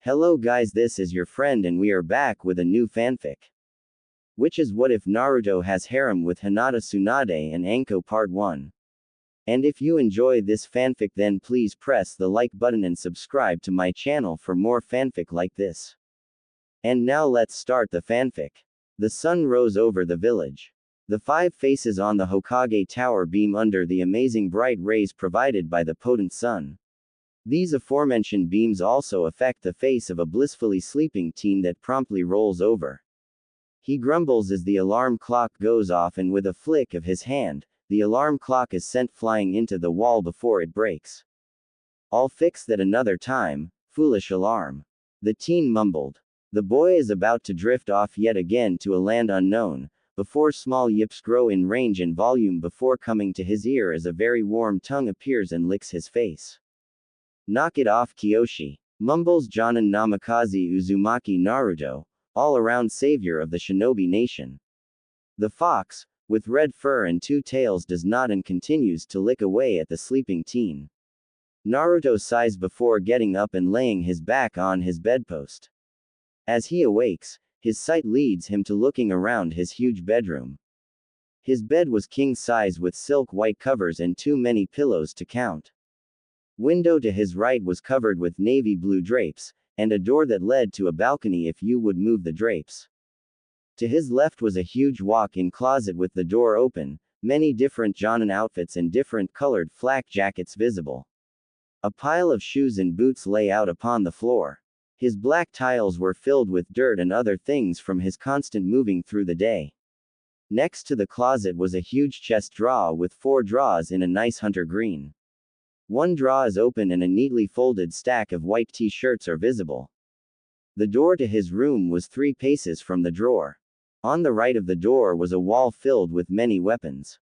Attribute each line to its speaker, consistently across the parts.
Speaker 1: Hello guys, this is your friend and we are back with a new fanfic. Which is What If Naruto Has Harem with Hinata, Tsunade and Anko Part 1. And if you enjoy this fanfic, then please press the like button and subscribe to my channel for more fanfic like this. And now let's start the fanfic. The sun rose over the village. The 5 faces on the Hokage tower beam under the amazing bright rays provided by the potent sun. These aforementioned beams also affect the face of a blissfully sleeping teen that promptly rolls over. He grumbles as the alarm clock goes off, and with a flick of his hand, the alarm clock is sent flying into the wall before it breaks. "I'll fix that another time, foolish alarm," the teen mumbled. The boy is about to drift off yet again to a land unknown, before small yips grow in range and volume before coming to his ear as a very warm tongue appears and licks his face. "Knock it off, Kyoshi," mumbles Jonin Namikaze Uzumaki Naruto, all-around savior of the shinobi nation. The fox, with red fur and 2 tails, does not and continues to lick away at the sleeping teen. Naruto sighs before getting up and laying his back on his bedpost. As he awakes, his sight leads him to looking around his huge bedroom. His bed was king size with silk white covers and too many pillows to count. Window to his right was covered with navy blue drapes, and a door that led to a balcony if you would move the drapes. To his left was a huge walk-in closet with the door open, many different Jonin outfits and different colored flak jackets visible. A pile of shoes and boots lay out upon the floor. His black tiles were filled with dirt and other things from his constant moving through the day. Next to the closet was a huge chest drawer with 4 drawers in a nice hunter green. 1 drawer is open and a neatly folded stack of white t-shirts are visible. The door to his room was 3 paces from the drawer. On the right of the door was a wall filled with many weapons.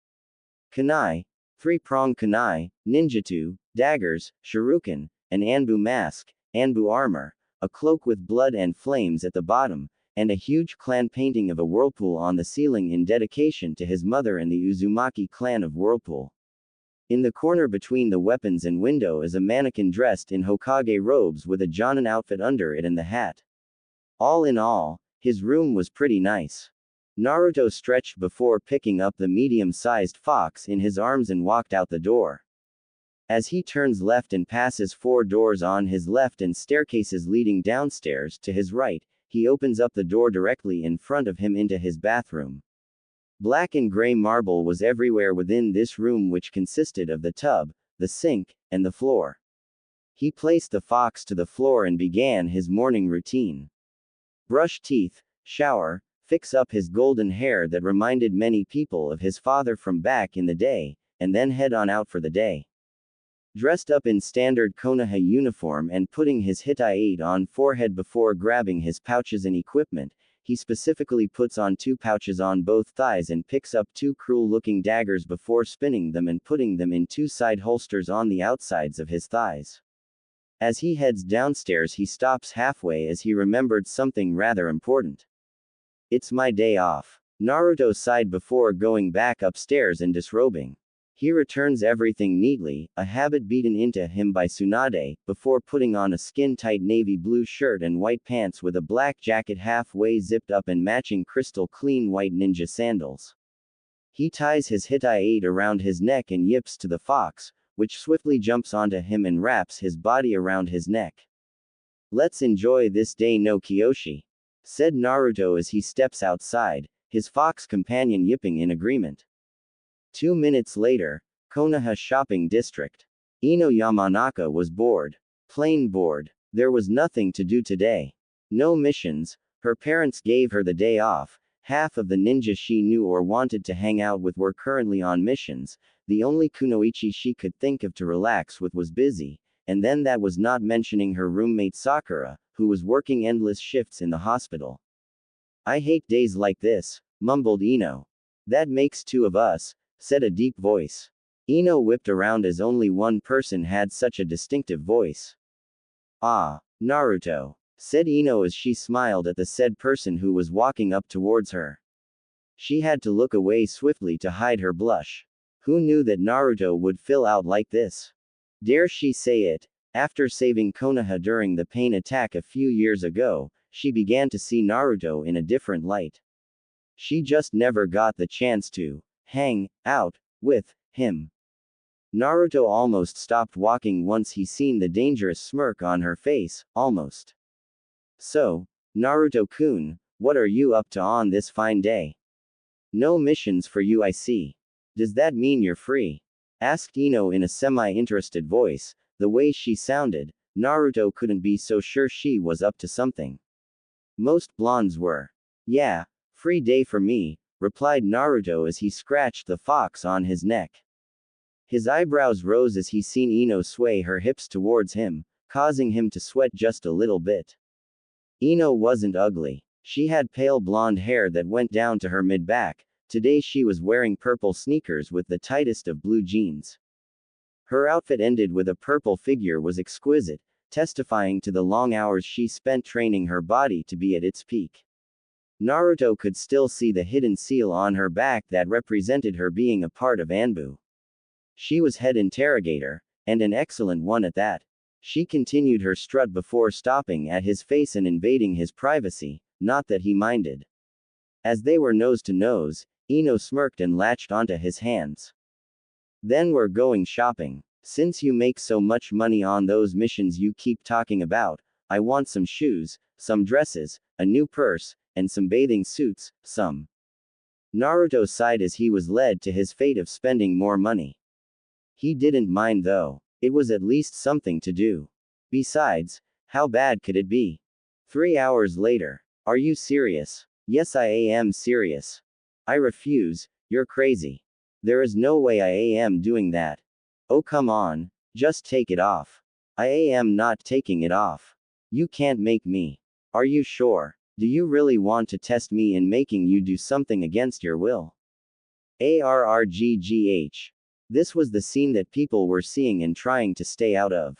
Speaker 1: Kunai, 3-pronged kunai, ninjutsu, daggers, shuriken, an Anbu mask, Anbu armor, a cloak with blood and flames at the bottom, and a huge clan painting of a whirlpool on the ceiling in dedication to his mother and the Uzumaki clan of Whirlpool. In the corner between the weapons and window is a mannequin dressed in Hokage robes with a Jonin outfit under it and the hat. All in all, his room was pretty nice. Naruto stretched before picking up the medium-sized fox in his arms and walked out the door. As he turns left and passes 4 doors on his left and staircases leading downstairs to his right, he opens up the door directly in front of him into his bathroom. Black and gray marble was everywhere within this room, which consisted of the tub, the sink, and the floor. He placed the fox to the floor and began his morning routine. Brush teeth, shower, fix up his golden hair that reminded many people of his father from back in the day, and then head on out for the day. Dressed up in standard Konoha uniform and putting his Hitai on forehead before grabbing his pouches and equipment, he specifically puts on 2 pouches on both thighs and picks up 2 cruel-looking daggers before spinning them and putting them in 2 side holsters on the outsides of his thighs. As he heads downstairs, he stops halfway as he remembered something rather important. "It's my day off," Naruto sighed before going back upstairs and disrobing. He returns everything neatly, a habit beaten into him by Tsunade, before putting on a skin-tight navy blue shirt and white pants with a black jacket halfway zipped up and matching crystal clean white ninja sandals. He ties his Hitai around his neck and yips to the fox, which swiftly jumps onto him and wraps his body around his neck. "Let's enjoy this day, no Kyoshi," said Naruto as he steps outside, his fox companion yipping in agreement. 2 minutes later, Konoha Shopping District. Ino Yamanaka was bored. Plain bored. There was nothing to do today. No missions. Her parents gave her the day off. Half of the ninja she knew or wanted to hang out with were currently on missions. The only kunoichi she could think of to relax with was busy, and then that was not mentioning her roommate Sakura, who was working endless shifts in the hospital. "I hate days like this," mumbled Ino. "That makes 2 of us," said a deep voice. Ino whipped around as only one person had such a distinctive voice. "Ah, Naruto," said Ino as she smiled at the said person who was walking up towards her. She had to look away swiftly to hide her blush. Who knew that Naruto would fill out like this? Dare she say it? After saving Konoha during the pain attack a few years ago, she began to see Naruto in a different light. She just never got the chance to hang out with him. Naruto almost stopped walking once he seen the dangerous smirk on her face, almost. So, Naruto-kun, what are you up to on this fine day? No missions for you I see. Does that mean you're free? Asked Ino in a semi-interested voice. The way she sounded, Naruto couldn't be so sure she was up to something. Most blondes were. Yeah, free day for me, replied Naruto as he scratched the fox on his neck. His eyebrows rose as he seen Ino sway her hips towards him, causing him to sweat just a little bit. Ino wasn't ugly. She had pale blonde hair that went down to her mid-back. Today she was wearing purple sneakers with the tightest of blue jeans. Her outfit ended with a purple figure was exquisite, testifying to the long hours she spent training her body to be at its peak. Naruto could still see the hidden seal on her back that represented her being a part of Anbu. She was head interrogator, and an excellent one at that. She continued her strut before stopping at his face and invading his privacy, not that he minded. As they were nose to nose, Ino smirked and latched onto his hands. Then we're going shopping. Since you make so much money on those missions you keep talking about, I want some shoes, some dresses, a new purse, and some bathing suits, some. Naruto sighed as he was led to his fate of spending more money. He didn't mind though. It was at least something to do. Besides, how bad could it be? 3 hours later. Are you serious? Yes, I am serious. I refuse, you're crazy. There is no way I am doing that. Oh come on, just take it off. I am not taking it off. You can't make me. Are you sure? Do you really want to test me in making you do something against your will? ARRGGH. This was the scene that people were seeing and trying to stay out of.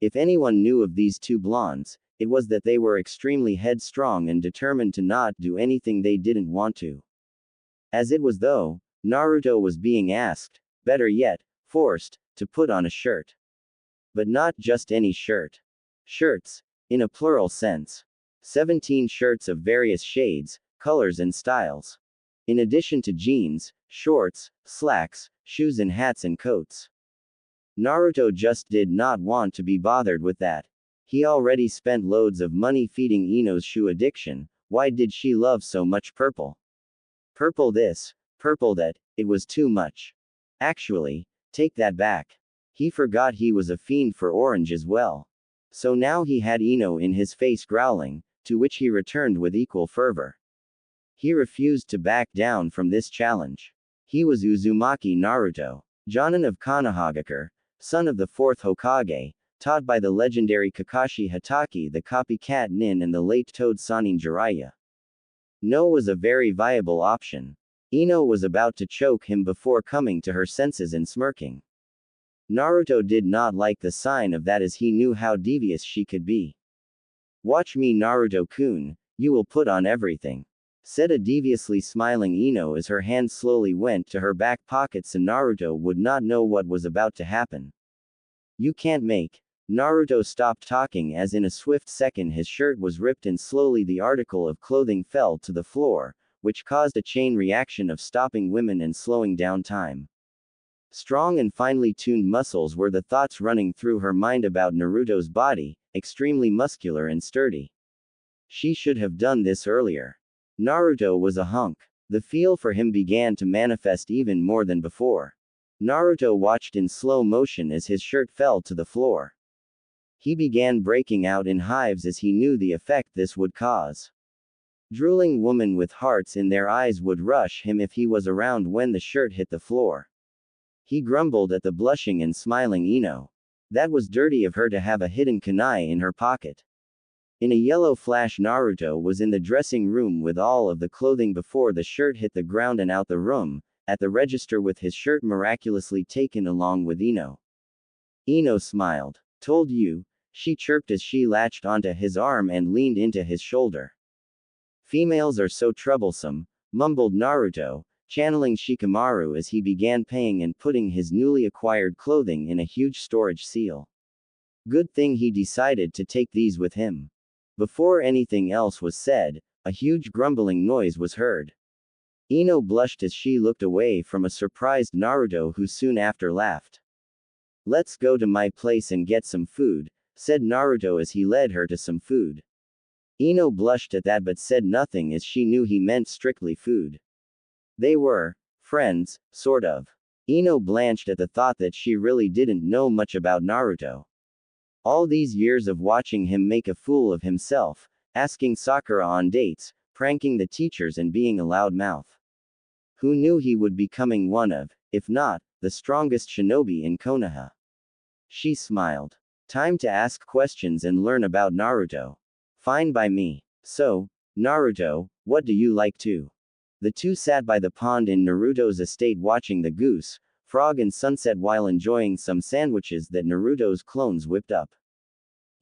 Speaker 1: If anyone knew of these two blondes, it was that they were extremely headstrong and determined to not do anything they didn't want to. As it was though, Naruto was being asked, better yet, forced, to put on a shirt. But not just any shirt. Shirts, in a plural sense. 17 shirts of various shades, colors and styles. In addition to jeans, shorts, slacks, shoes and hats and coats. Naruto just did not want to be bothered with that. He already spent loads of money feeding Ino's shoe addiction. Why did she love so much purple? Purple this, purple that, it was too much. Actually, take that back. He forgot he was a fiend for orange as well. So now he had Ino in his face growling, to which he returned with equal fervor. He refused to back down from this challenge. He was Uzumaki Naruto, Jonin of Konohagakure, son of the 4th Hokage, taught by the legendary Kakashi Hatake the copycat nin and the late Toad Sanin Jiraiya. No was a very viable option. Ino was about to choke him before coming to her senses and smirking. Naruto did not like the sign of that as he knew how devious she could be. Watch me Naruto-kun, you will put on everything. Said a deviously smiling Ino as her hand slowly went to her back pocket so Naruto would not know what was about to happen. You can't make. Naruto stopped talking as in a swift second his shirt was ripped and slowly the article of clothing fell to the floor, which caused a chain reaction of stopping women and slowing down time. Strong and finely tuned muscles were the thoughts running through her mind about Naruto's body, extremely muscular and sturdy. She should have done this earlier. Naruto was a hunk. The feel for him began to manifest even more than before. Naruto watched in slow motion as his shirt fell to the floor. He began breaking out in hives as he knew the effect this would cause. Drooling women with hearts in their eyes would rush him if he was around when the shirt hit the floor. He grumbled at the blushing and smiling Ino. That was dirty of her to have a hidden kunai in her pocket. In a yellow flash Naruto was in the dressing room with all of the clothing before the shirt hit the ground and out the room, at the register with his shirt miraculously taken along with Ino. Ino smiled. Told you, she chirped as she latched onto his arm and leaned into his shoulder. Females are so troublesome, mumbled Naruto, channeling Shikamaru as he began paying and putting his newly acquired clothing in a huge storage seal. Good thing he decided to take these with him. Before anything else was said, a huge grumbling noise was heard. Ino blushed as she looked away from a surprised Naruto who soon after laughed. "Let's go to my place and get some food," said Naruto as he led her to some food. Ino blushed at that but said nothing as she knew he meant strictly food. They were friends, sort of. Ino blanched at the thought that she really didn't know much about Naruto. All these years of watching him make a fool of himself, asking Sakura on dates, pranking the teachers and being a loudmouth. Who knew he would be becoming one of, if not, the strongest shinobi in Konoha? She smiled. Time to ask questions and learn about Naruto. Fine by me. So, Naruto, what do you like to? The two sat by the pond in Naruto's estate watching the goose, frog and sunset while enjoying some sandwiches that Naruto's clones whipped up.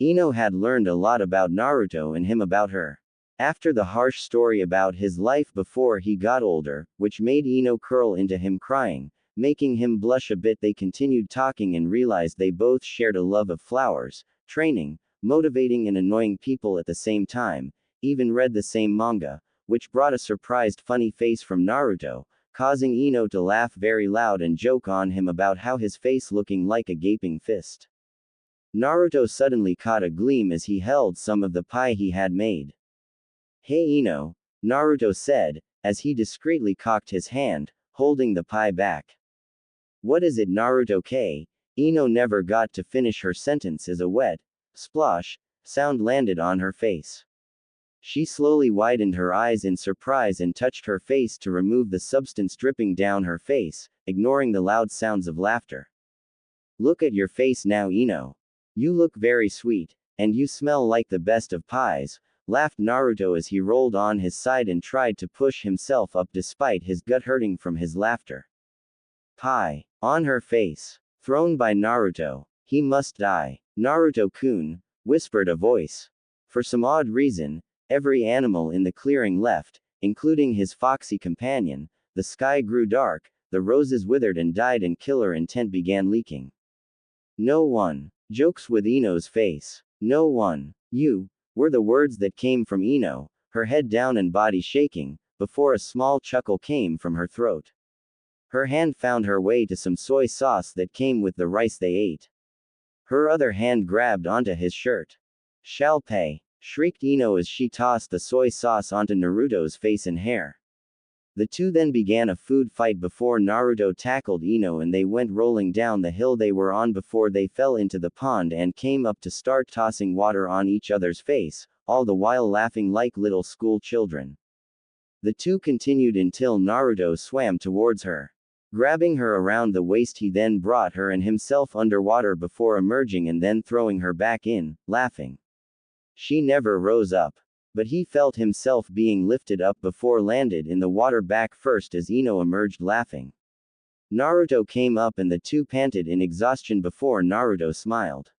Speaker 1: Ino had learned a lot about Naruto and him about her. After the harsh story about his life before he got older, which made Ino curl into him crying, making him blush a bit, they continued talking and realized they both shared a love of flowers, training, motivating and annoying people at the same time, even read the same manga, which brought a surprised funny face from Naruto, causing Ino to laugh very loud and joke on him about how his face looking like a gaping fist. Naruto suddenly caught a gleam as he held some of the pie he had made. "Hey Ino," Naruto said, as he discreetly cocked his hand, holding the pie back. "What is it Naruto K?" Ino never got to finish her sentence as a wet, splosh, sound landed on her face. She slowly widened her eyes in surprise and touched her face to remove the substance dripping down her face, ignoring the loud sounds of laughter. "Look at your face now Ino. You look very sweet, and you smell like the best of pies," laughed Naruto as he rolled on his side and tried to push himself up despite his gut hurting from his laughter. "Pie. On her face. Thrown by Naruto. He must die. Naruto-kun," whispered a voice. For some odd reason, every animal in the clearing left, including his foxy companion. The sky grew dark, the roses withered and died and killer intent began leaking. "No one." Jokes with Ino's face. "No one. You," were the words that came from Ino, her head down and body shaking, before a small chuckle came from her throat. Her hand found her way to some soy sauce that came with the rice they ate. Her other hand grabbed onto his shirt. "Shall pay," shrieked Ino as she tossed the soy sauce onto Naruto's face and hair. The two then began a food fight before Naruto tackled Ino and they went rolling down the hill they were on before they fell into the pond and came up to start tossing water on each other's face, all the while laughing like little school children. The two continued until Naruto swam towards her. Grabbing her around the waist he then brought her and himself underwater before emerging and then throwing her back in, laughing. She never rose up. But he felt himself being lifted up before landed in the water back first as Ino emerged laughing. Naruto came up and the two panted in exhaustion before Naruto smiled.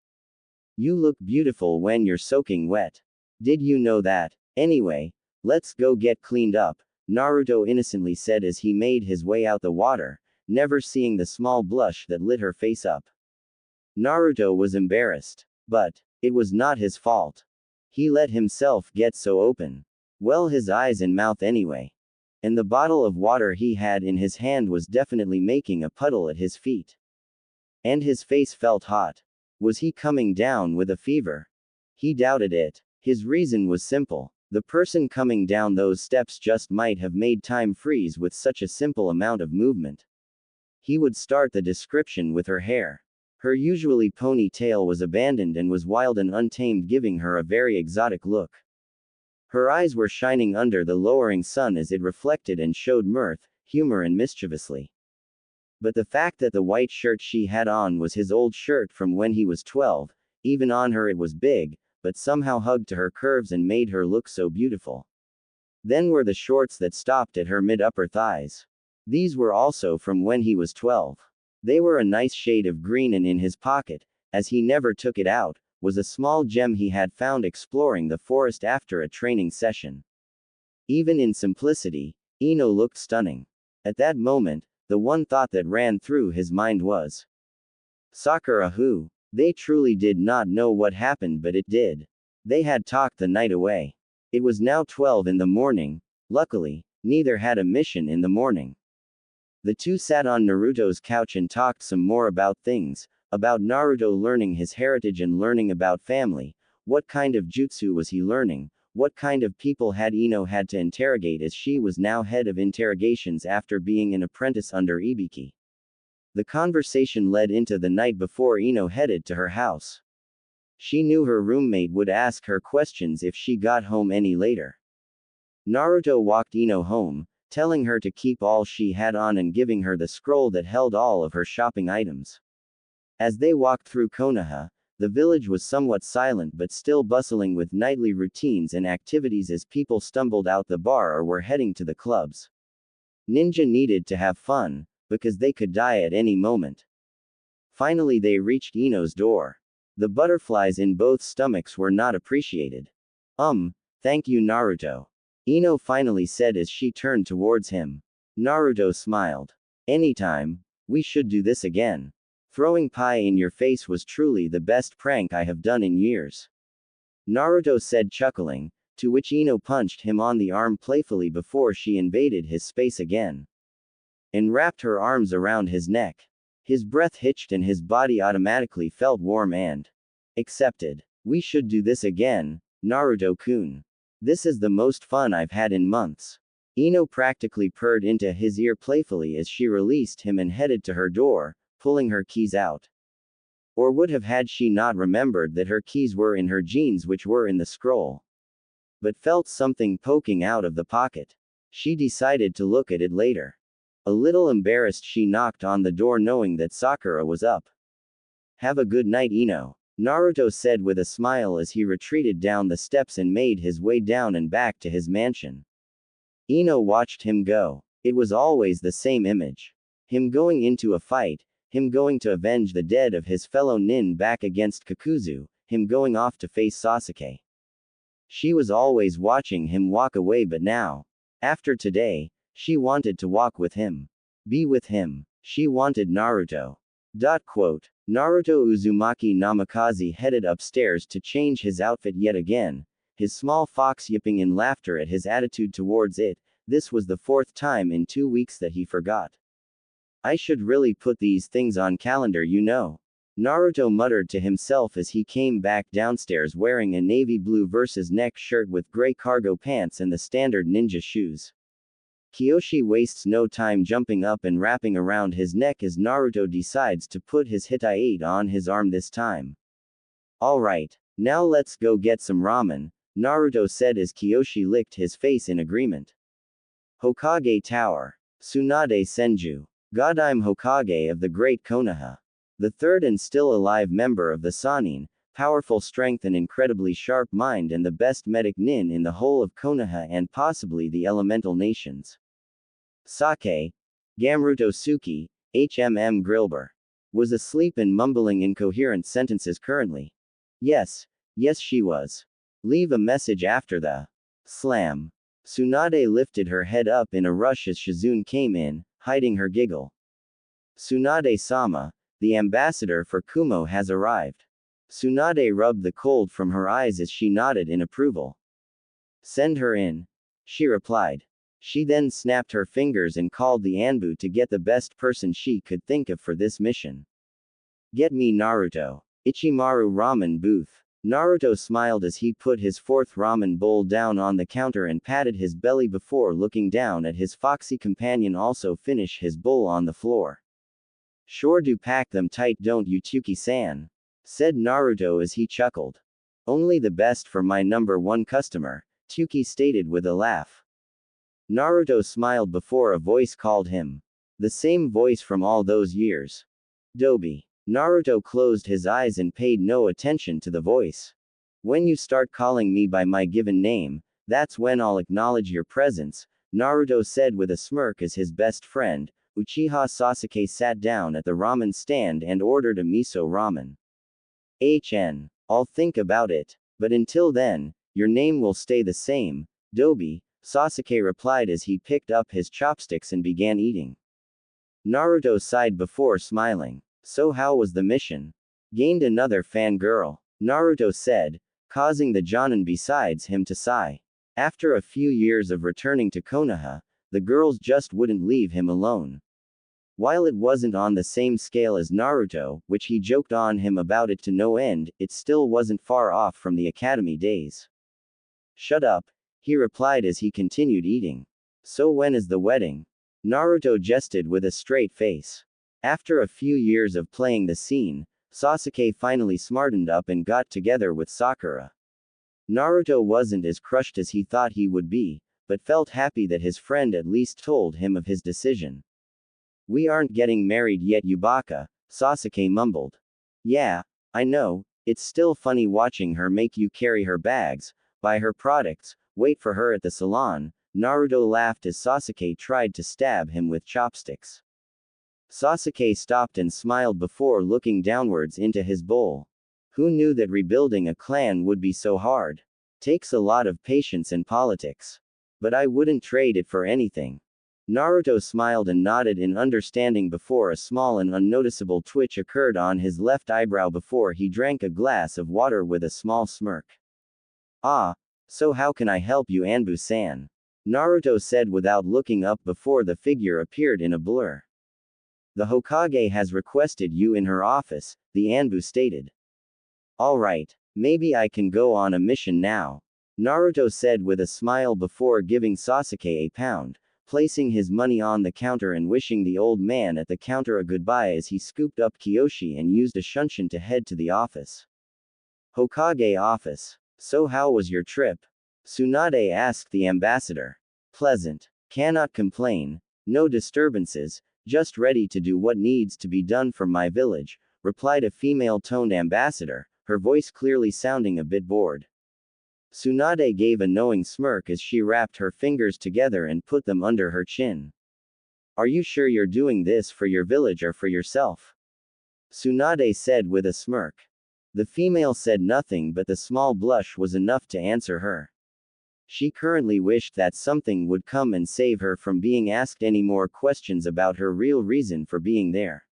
Speaker 1: "You look beautiful when you're soaking wet. Did you know that? Anyway, let's go get cleaned up," Naruto innocently said as he made his way out the water, never seeing the small blush that lit her face up. Naruto was embarrassed. But it was not his fault. He let himself get so open. Well, his eyes and mouth anyway. And the bottle of water he had in his hand was definitely making a puddle at his feet. And his face felt hot. Was he coming down with a fever? He doubted it. His reason was simple. The person coming down those steps just might have made time freeze with such a simple amount of movement. He would start the description with her hair. Her usually pony tail was abandoned and was wild and untamed, giving her a very exotic look. Her eyes were shining under the lowering sun as it reflected and showed mirth, humor and mischievously. But the fact that the white shirt she had on was his old shirt from when he was 12, even on her it was big, but somehow hugged to her curves and made her look so beautiful. Then were the shorts that stopped at her mid-upper thighs. These were also from when he was 12. They were a nice shade of green and in his pocket, as he never took it out, was a small gem he had found exploring the forest after a training session. Even in simplicity, Ino looked stunning. At that moment, the one thought that ran through his mind was, "Sakura who?" They truly did not know what happened, but it did. They had talked the night away. It was now 12 in the morning. Luckily, neither had a mission in the morning. The two sat on Naruto's couch and talked some more about things, about Naruto learning his heritage and learning about family. What kind of jutsu was he learning? What kind of people had Ino had to interrogate, as she was now head of interrogations after being an apprentice under Ibiki. The conversation led into the night before Ino headed to her house. She knew her roommate would ask her questions if she got home any later. Naruto walked Ino home, telling her to keep all she had on and giving her the scroll that held all of her shopping items. As they walked through Konoha, the village was somewhat silent but still bustling with nightly routines and activities as people stumbled out the bar or were heading to the clubs. Ninja needed to have fun, because they could die at any moment. Finally they reached Ino's door. The butterflies in both stomachs were not appreciated. Thank you, Naruto. Ino finally said as she turned towards him. Naruto smiled. Anytime. We should do this again. Throwing pie in your face was truly the best prank I have done in years. Naruto said, chuckling, to which Ino punched him on the arm playfully before she invaded his space again, and wrapped her arms around his neck. His breath hitched and his body automatically felt warm and accepted. We should do this again, Naruto-kun. This is the most fun I've had in months. Ino practically purred into his ear playfully as she released him and headed to her door, pulling her keys out. Or would have had she not remembered that her keys were in her jeans, which were in the scroll. But felt something poking out of the pocket. She decided to look at it later. A little embarrassed, she knocked on the door knowing that Sakura was up. Have a good night, Ino, Naruto said with a smile as he retreated down the steps and made his way down and back to his mansion. Ino watched him go. It was always the same image. Him going into a fight, him going to avenge the dead of his fellow nin back against Kakuzu, him going off to face Sasuke. She was always watching him walk away, but now, after today, she wanted to walk with him. Be with him. She wanted Naruto. Naruto Uzumaki Namikaze headed upstairs to change his outfit yet again, his small fox yipping in laughter at his attitude towards it. This was the 4th time in 2 weeks that he forgot. I should really put these things on calendar, you know. Naruto muttered to himself as he came back downstairs wearing a navy blue versus neck shirt with gray cargo pants and the standard ninja shoes. Kyoshi wastes no time jumping up and wrapping around his neck as Naruto decides to put his Hitai on his arm this time. Alright, now let's go get some ramen, Naruto said as Kyoshi licked his face in agreement. Hokage Tower. Tsunade Senju. God, I'm Hokage of the Great Konoha. The third and still alive member of the Sannin, powerful strength and incredibly sharp mind and the best medic nin in the whole of Konoha and possibly the elemental nations. Sake, Gamruto Suki, HMM Grilber, was asleep and mumbling incoherent sentences currently. Yes she was. Leave a message after the slam. Tsunade lifted her head up in a rush as Shizune came in, hiding her giggle. Tsunade-sama, the ambassador for Kumo has arrived. Tsunade rubbed the cold from her eyes as she nodded in approval. Send her in, she replied. She then snapped her fingers and called the Anbu to get the best person she could think of for this mission. Get me Naruto. Ichimaru ramen booth. Naruto smiled as he put his 4th ramen bowl down on the counter and patted his belly before looking down at his foxy companion also finish his bowl on the floor. Sure do pack them tight, don't you, Tsuki-san? Said Naruto as he chuckled. Only the best for my number 1 customer, Tsuki stated with a laugh. Naruto smiled before a voice called him. The same voice from all those years. Dobi. Naruto closed his eyes and paid no attention to the voice. When you start calling me by my given name, that's when I'll acknowledge your presence, Naruto said with a smirk as his best friend, Uchiha Sasuke sat down at the ramen stand and ordered a miso ramen. I'll think about it, but until then, your name will stay the same, Dobi, Sasuke replied as he picked up his chopsticks and began eating. Naruto sighed before smiling. So how was the mission? Gained another fangirl, Naruto said, causing the Jonin besides him to sigh. After a few years of returning to Konoha, the girls just wouldn't leave him alone. While it wasn't on the same scale as Naruto, which he joked on him about it to no end, it still wasn't far off from the academy days. Shut up, he replied as he continued eating. So when is the wedding? Naruto jested with a straight face. After a few years of playing the scene, Sasuke finally smartened up and got together with Sakura. Naruto wasn't as crushed as he thought he would be, but felt happy that his friend at least told him of his decision. We aren't getting married yet, Yubaka, Sasuke mumbled. Yeah, I know, it's still funny watching her make you carry her bags, buy her products, wait for her at the salon. Naruto laughed as Sasuke tried to stab him with chopsticks. Sasuke stopped and smiled before looking downwards into his bowl. Who knew that rebuilding a clan would be so hard? Takes a lot of patience and politics. But I wouldn't trade it for anything. Naruto smiled and nodded in understanding before a small and unnoticeable twitch occurred on his left eyebrow before he drank a glass of water with a small smirk. Ah, so how can I help you, Anbu-san? Naruto said without looking up before the figure appeared in a blur. The Hokage has requested you in her office, the Anbu stated. Alright, maybe I can go on a mission now. Naruto said with a smile before giving Sasuke a pound, placing his money on the counter and wishing the old man at the counter a goodbye as he scooped up Kiyoshi and used a shunshin to head to the office. Hokage office. So how was your trip? Tsunade asked the ambassador. Pleasant. Cannot complain. No disturbances, just ready to do what needs to be done from my village, replied a female-toned ambassador, her voice clearly sounding a bit bored. Tsunade gave a knowing smirk as she wrapped her fingers together and put them under her chin. Are you sure you're doing this for your village or for yourself? Tsunade said with a smirk. The female said nothing, but the small blush was enough to answer her. She currently wished that something would come and save her from being asked any more questions about her real reason for being there.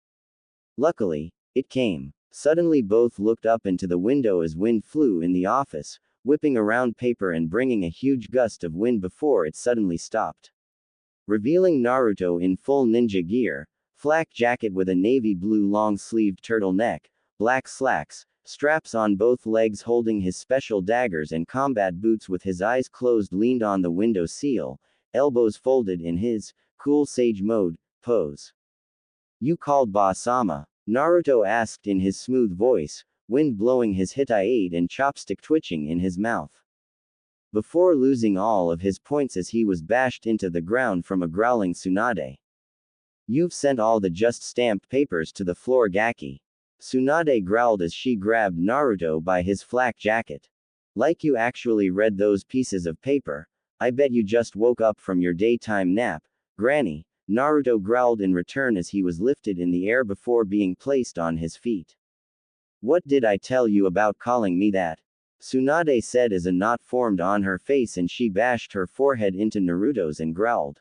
Speaker 1: Luckily, it came. Suddenly both looked up into the window as wind flew in the office, whipping around paper and bringing a huge gust of wind before it suddenly stopped. Revealing Naruto in full ninja gear, flak jacket with a navy blue long-sleeved turtleneck, black slacks, straps on both legs holding his special daggers and combat boots with his eyes closed leaned on the window sill, elbows folded in his cool sage mode pose. You called Ba-sama? Naruto asked in his smooth voice, wind blowing his Hittite and chopstick twitching in his mouth. Before losing all of his points as he was bashed into the ground from a growling Tsunade. You've sent all the just stamped papers to the floor, Gaki. Tsunade growled as she grabbed Naruto by his flak jacket. Like you actually read those pieces of paper. I bet you just woke up from your daytime nap, Granny. Naruto growled in return as he was lifted in the air before being placed on his feet. What did I tell you about calling me that? Tsunade said as a knot formed on her face and she bashed her forehead into Naruto's and growled.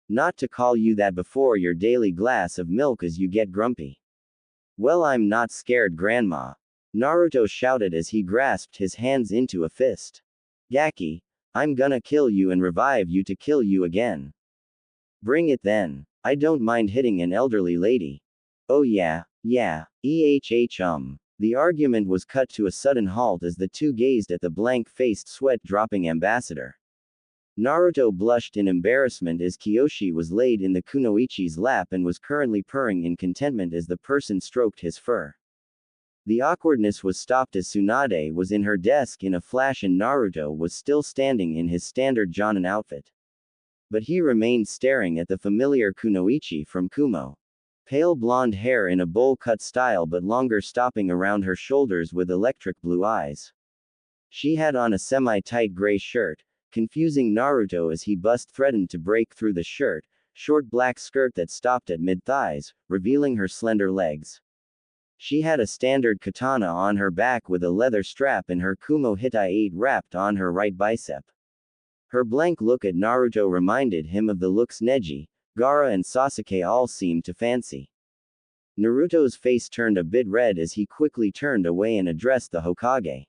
Speaker 1: Not to call you that before your daily glass of milk as you get grumpy. Well, I'm not scared, Grandma. Naruto shouted as he grasped his hands into a fist. Gaki, I'm gonna kill you and revive you to kill you again. Bring it then. I don't mind hitting an elderly lady. Oh yeah. The argument was cut to a sudden halt as the two gazed at the blank-faced sweat-dropping ambassador. Naruto blushed in embarrassment as Kiyoshi was laid in the kunoichi's lap and was currently purring in contentment as the person stroked his fur. The awkwardness was stopped as Tsunade was in her desk in a flash and Naruto was still standing in his standard Jonin outfit. But he remained staring at the familiar kunoichi from Kumo. Pale blonde hair in a bowl-cut style but longer stopping around her shoulders with electric blue eyes. She had on a semi-tight gray shirt, confusing Naruto as he threatened to break through the shirt, short black skirt that stopped at mid-thighs, revealing her slender legs. She had a standard katana on her back with a leather strap and her Kumo Hittite wrapped on her right bicep. Her blank look at Naruto reminded him of the looks Neji, Gaara and Sasuke all seemed to fancy. Naruto's face turned a bit red as he quickly turned away and addressed the Hokage.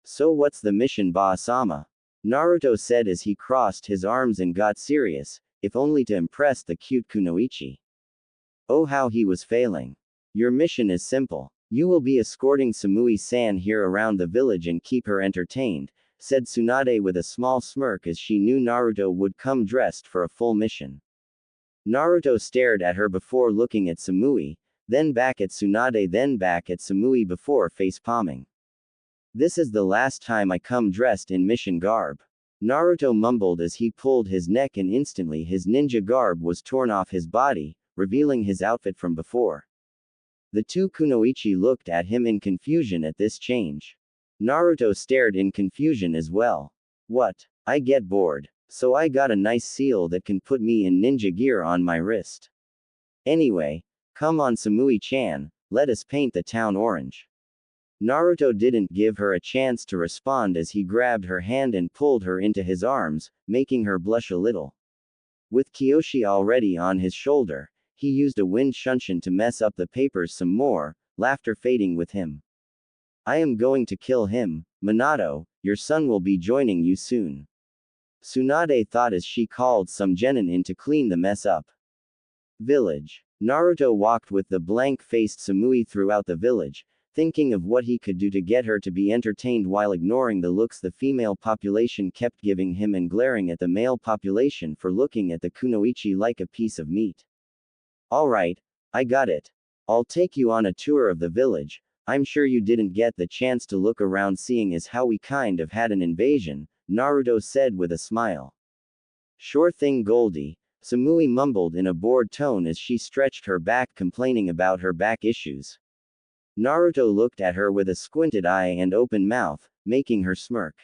Speaker 1: So what's the mission, Ba-sama? Naruto said as he crossed his arms and got serious, if only to impress the cute kunoichi. Oh, how he was failing. Your mission is simple. You will be escorting Samui-san here around the village and keep her entertained, said Tsunade with a small smirk as she knew Naruto would come dressed for a full mission. Naruto stared at her before looking at Samui, then back at Tsunade, then back at Samui before face-palming. This is the last time I come dressed in mission garb. Naruto mumbled as he pulled his neck and instantly his ninja garb was torn off his body, revealing his outfit from before. The two kunoichi looked at him in confusion at this change. Naruto stared in confusion as well. What? I get bored. So I got a nice seal that can put me in ninja gear on my wrist. Anyway, come on Samui-chan, let us paint the town orange. Naruto didn't give her a chance to respond as he grabbed her hand and pulled her into his arms, making her blush a little. With Kyoshi already on his shoulder, he used a wind shunshin to mess up the papers some more, laughter fading with him. I am going to kill him, Minato, your son will be joining you soon. Tsunade thought as she called some genin in to clean the mess up. Village. Naruto walked with the blank-faced Samui throughout the village, thinking of what he could do to get her to be entertained while ignoring the looks the female population kept giving him and glaring at the male population for looking at the kunoichi like a piece of meat. Alright, I got it. I'll take you on a tour of the village. I'm sure you didn't get the chance to look around seeing as how we kind of had an invasion, Naruto said with a smile. Sure thing, Goldie, Samui mumbled in a bored tone as she stretched her back complaining about her back issues. Naruto looked at her with a squinted eye and open mouth, making her smirk.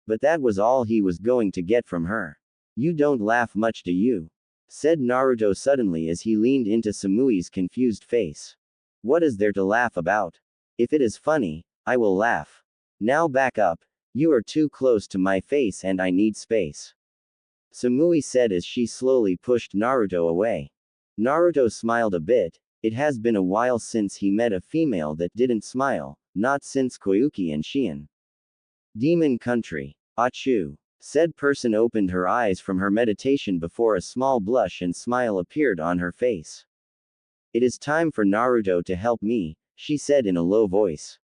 Speaker 1: But that was all he was going to get from her. You don't laugh much, do you? Said Naruto suddenly as he leaned into Samui's confused face. What is there to laugh about? If it is funny, I will laugh. Now back up, you are too close to my face and I need space. Samui said as she slowly pushed Naruto away. Naruto smiled a bit. It has been a while since he met a female that didn't smile, not since Koyuki and Shion. Demon country. Achu. Said person opened her eyes from her meditation before a small blush and smile appeared on her face. It is time for Naruto to help me, she said in a low voice.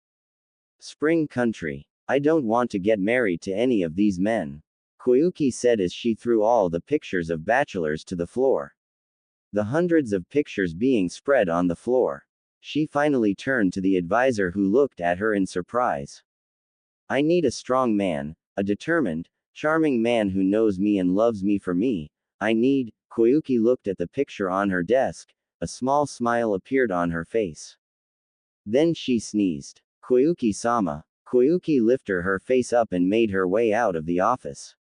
Speaker 1: Spring country. I don't want to get married to any of these men. Koyuki said as she threw all the pictures of bachelors to the floor. The hundreds of pictures being spread on the floor. She finally turned to the advisor who looked at her in surprise. I need a strong man, a determined, charming man who knows me and loves me for me. Koyuki looked at the picture on her desk, a small smile appeared on her face. Then she sneezed. Koyuki-sama. Koyuki lifted her face up and made her way out of the office.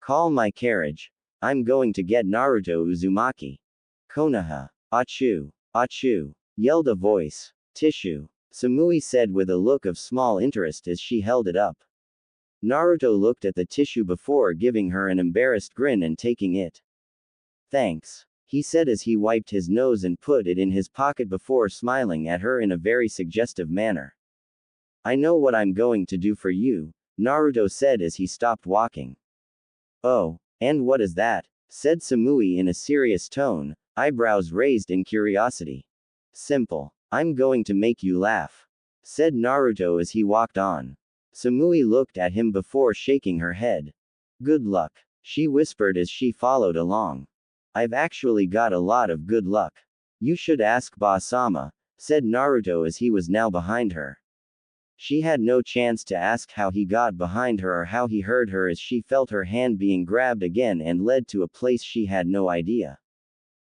Speaker 1: Call my carriage. I'm going to get Naruto Uzumaki. Konoha. Achu. Achu. Yelled a voice. Tissue. Samui said with a look of small interest as she held it up. Naruto looked at the tissue before giving her an embarrassed grin and taking it. Thanks. He said as he wiped his nose and put it in his pocket before smiling at her in a very suggestive manner. I know what I'm going to do for you, Naruto said as he stopped walking. Oh, and what is that? Said Samui in a serious tone, eyebrows raised in curiosity. Simple. I'm going to make you laugh. Said Naruto as he walked on. Samui looked at him before shaking her head. Good luck, she whispered as she followed along. I've actually got a lot of good luck. You should ask Ba-sama, said Naruto as he was now behind her. She had no chance to ask how he got behind her or how he heard her as she felt her hand being grabbed again and led to a place she had no idea.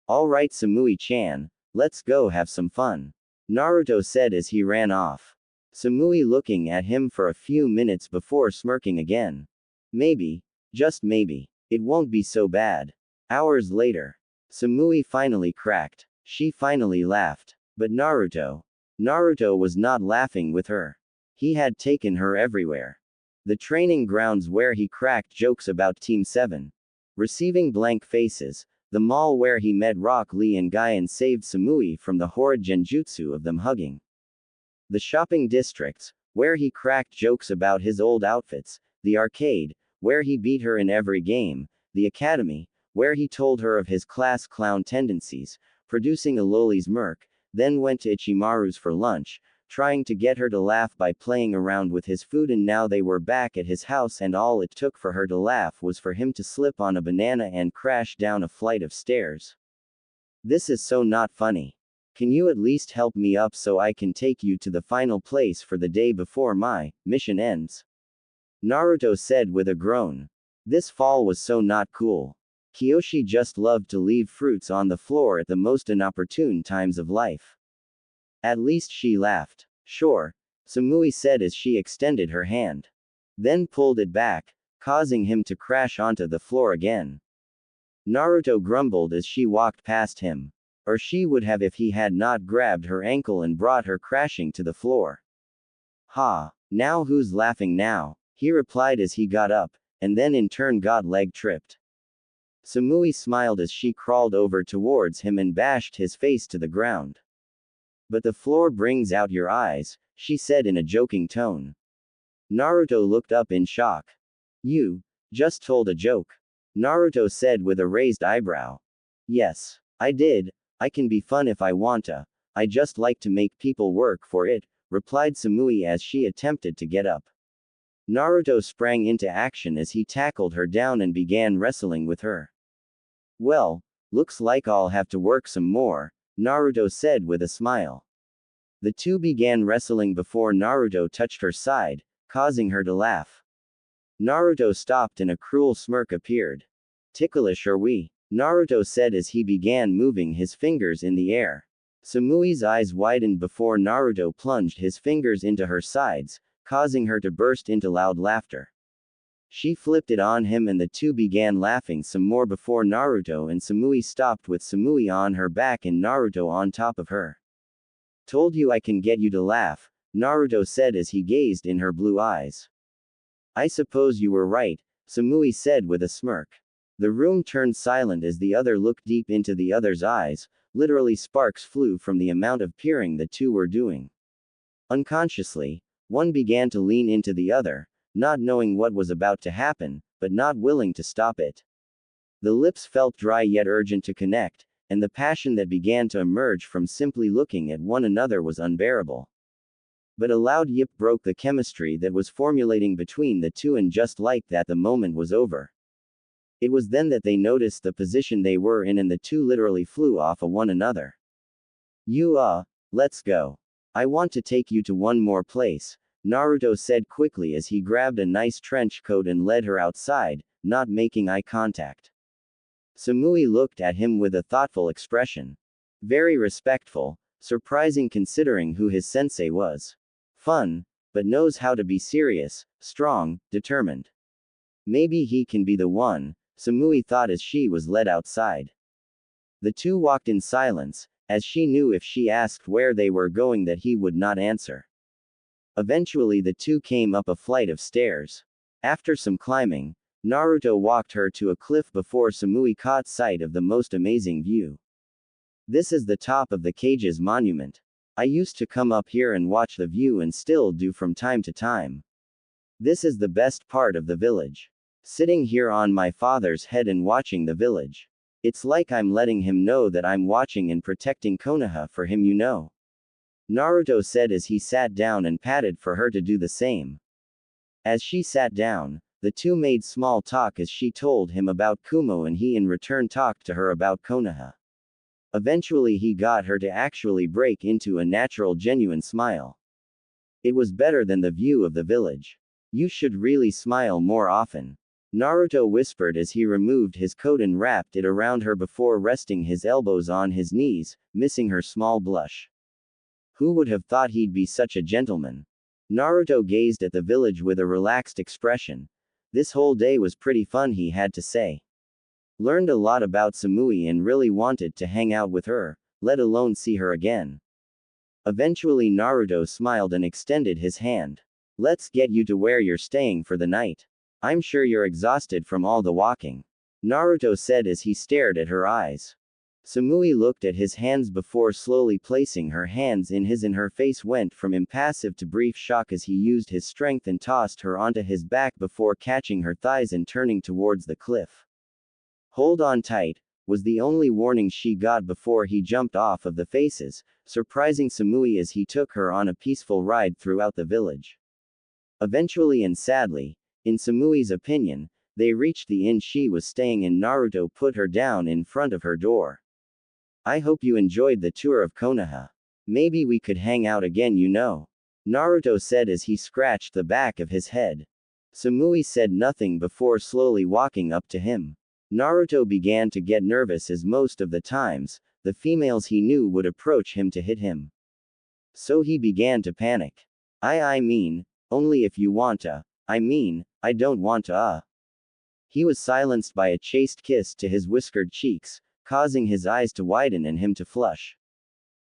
Speaker 1: Alright Samui-chan, let's go have some fun. Naruto said as he ran off. Samui looking at him for a few minutes before smirking again. Maybe, just maybe, it won't be so bad. Hours later. Samui finally cracked. She finally laughed. But Naruto was not laughing with her. He had taken her everywhere. The training grounds where he cracked jokes about Team 7. Receiving blank faces, The mall where he met Rock Lee and Guy and saved Samui from the horrid genjutsu of them hugging. The shopping districts, where he cracked jokes about his old outfits. The arcade, where he beat her in every game. The academy, where he told her of his class clown tendencies, producing a loli's murk, then went to Ichimaru's for lunch, trying to get her to laugh by playing around with his food, and now they were back at his house and all it took for her to laugh was for him to slip on a banana and crash down a flight of stairs. This is so not funny. Can you at least help me up so I can take you to the final place for the day before my mission ends? Naruto said with a groan. This fall was so not cool. Kyoshi just loved to leave fruits on the floor at the most inopportune times of life. At least she laughed. Sure, Samui said as she extended her hand. Then pulled it back, causing him to crash onto the floor again. Naruto grumbled as she walked past him. Or she would have if he had not grabbed her ankle and brought her crashing to the floor. Ha, now who's laughing now? He replied as he got up, and then in turn got leg tripped. Samui smiled as she crawled over towards him and bashed his face to the ground. But the floor brings out your eyes, she said in a joking tone. Naruto looked up in shock. You just told a joke. Naruto said with a raised eyebrow. Yes, I did. I can be fun if I want to. I just like to make people work for it, replied Samui as she attempted to get up. Naruto sprang into action as he tackled her down and began wrestling with her. Well, looks like I'll have to work some more, Naruto said with a smile. The two began wrestling before Naruto touched her side, causing her to laugh. Naruto stopped and a cruel smirk appeared. Ticklish are we? Naruto said as he began moving his fingers in the air. Samui's eyes widened before Naruto plunged his fingers into her sides, causing her to burst into loud laughter. She flipped it on him and the two began laughing some more before Naruto and Samui stopped with Samui on her back and Naruto on top of her. Told you I can get you to laugh, Naruto said as he gazed in her blue eyes. I suppose you were right, Samui said with a smirk. The room turned silent as the other looked deep into the other's eyes, literally sparks flew from the amount of peering the two were doing. Unconsciously, one began to lean into the other, not knowing what was about to happen, but not willing to stop it. The lips felt dry yet urgent to connect, and the passion that began to emerge from simply looking at one another was unbearable. But a loud yip broke the chemistry that was formulating between the two, and just like that the moment was over. It was then that they noticed the position they were in and the two literally flew off of one another. Let's go. I want to take you to one more place, Naruto said quickly as he grabbed a nice trench coat and led her outside, not making eye contact. Samui looked at him with a thoughtful expression. Very respectful, surprising considering who his sensei was. Fun, but knows how to be serious, strong, determined. Maybe he can be the one, Samui thought as she was led outside. The two walked in silence, as she knew if she asked where they were going that he would not answer. Eventually the two came up a flight of stairs. After some climbing, Naruto walked her to a cliff before Samui caught sight of the most amazing view. This is the top of the Kage's monument. I used to come up here and watch the view and still do from time to time. This is the best part of the village. Sitting here on my father's head and watching the village. It's like I'm letting him know that I'm watching and protecting Konoha for him, you know. Naruto said as he sat down and patted for her to do the same. As she sat down, the two made small talk as she told him about Kumo and he in return talked to her about Konoha. Eventually he got her to actually break into a natural genuine smile. It was better than the view of the village. You should really smile more often. Naruto whispered as he removed his coat and wrapped it around her before resting his elbows on his knees, missing her small blush. Who would have thought he'd be such a gentleman? Naruto gazed at the village with a relaxed expression. This whole day was pretty fun, he had to say. Learned a lot about Samui and really wanted to hang out with her, let alone see her again. Eventually Naruto smiled and extended his hand. Let's get you to where you're staying for the night. I'm sure you're exhausted from all the walking. Naruto said as he stared at her eyes. Samui looked at his hands before slowly placing her hands in his, and her face went from impassive to brief shock as he used his strength and tossed her onto his back before catching her thighs and turning towards the cliff. Hold on tight, was the only warning she got before he jumped off of the faces, surprising Samui as he took her on a peaceful ride throughout the village. Eventually and sadly, in Samui's opinion, they reached the inn she was staying in. Naruto put her down in front of her door. I hope you enjoyed the tour of Konoha. Maybe we could hang out again, you know. Naruto said as he scratched the back of his head. Samui said nothing before slowly walking up to him. Naruto began to get nervous as most of the times, the females he knew would approach him to hit him. So he began to panic. I mean, only if you want to. I don't want to. He was silenced by a chaste kiss to his whiskered cheeks, causing his eyes to widen and him to flush.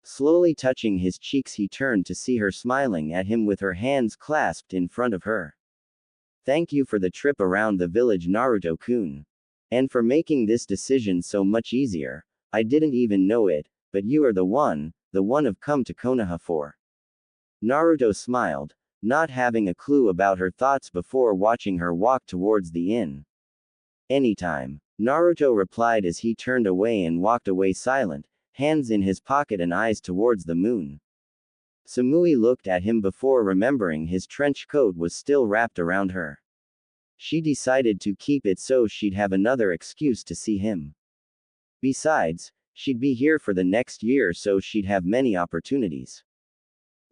Speaker 1: Slowly touching his cheeks, he turned to see her smiling at him with her hands clasped in front of her. Thank you for the trip around the village, Naruto-kun. And for making this decision so much easier. I didn't even know it, but you are the one I've come to Konoha for. Naruto smiled, not having a clue about her thoughts before watching her walk towards the inn. Anytime, Naruto replied as he turned away and walked away silent, hands in his pocket and eyes towards the moon. Samui looked at him before remembering his trench coat was still wrapped around her. She decided to keep it so she'd have another excuse to see him. Besides, she'd be here for the next year, so she'd have many opportunities.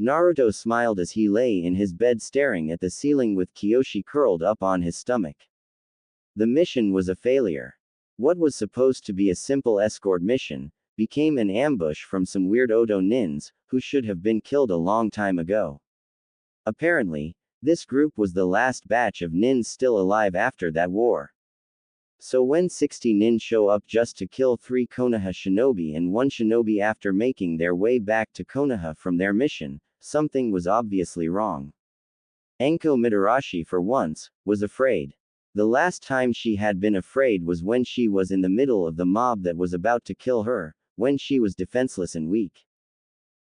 Speaker 1: Naruto smiled as he lay in his bed staring at the ceiling with Kyoshi curled up on his stomach. The mission was a failure. What was supposed to be a simple escort mission became an ambush from some weird Odo nins, who should have been killed a long time ago. Apparently, this group was the last batch of nins still alive after that war. So when 60 nin show up just to kill 3 Konoha shinobi and 1 shinobi after making their way back to Konoha from their mission, something was obviously wrong. Anko Mitarashi, for once, was afraid. The last time she had been afraid was when she was in the middle of the mob that was about to kill her, when she was defenseless and weak.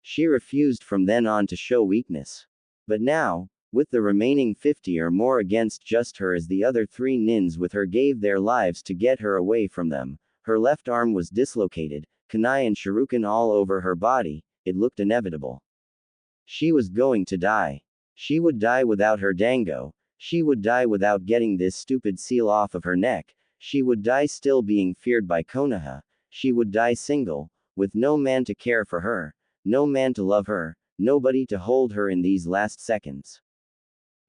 Speaker 1: She refused from then on to show weakness. But now, with the remaining 50 or more against just her, as the other 3 nins with her gave their lives to get her away from them, her left arm was dislocated, kunai and shuriken all over her body, it looked inevitable. She was going to die. She would die without her dango. She would die without getting this stupid seal off of her neck. She would die still being feared by Konoha. She would die single, with no man to care for her, no man to love her, nobody to hold her in these last seconds.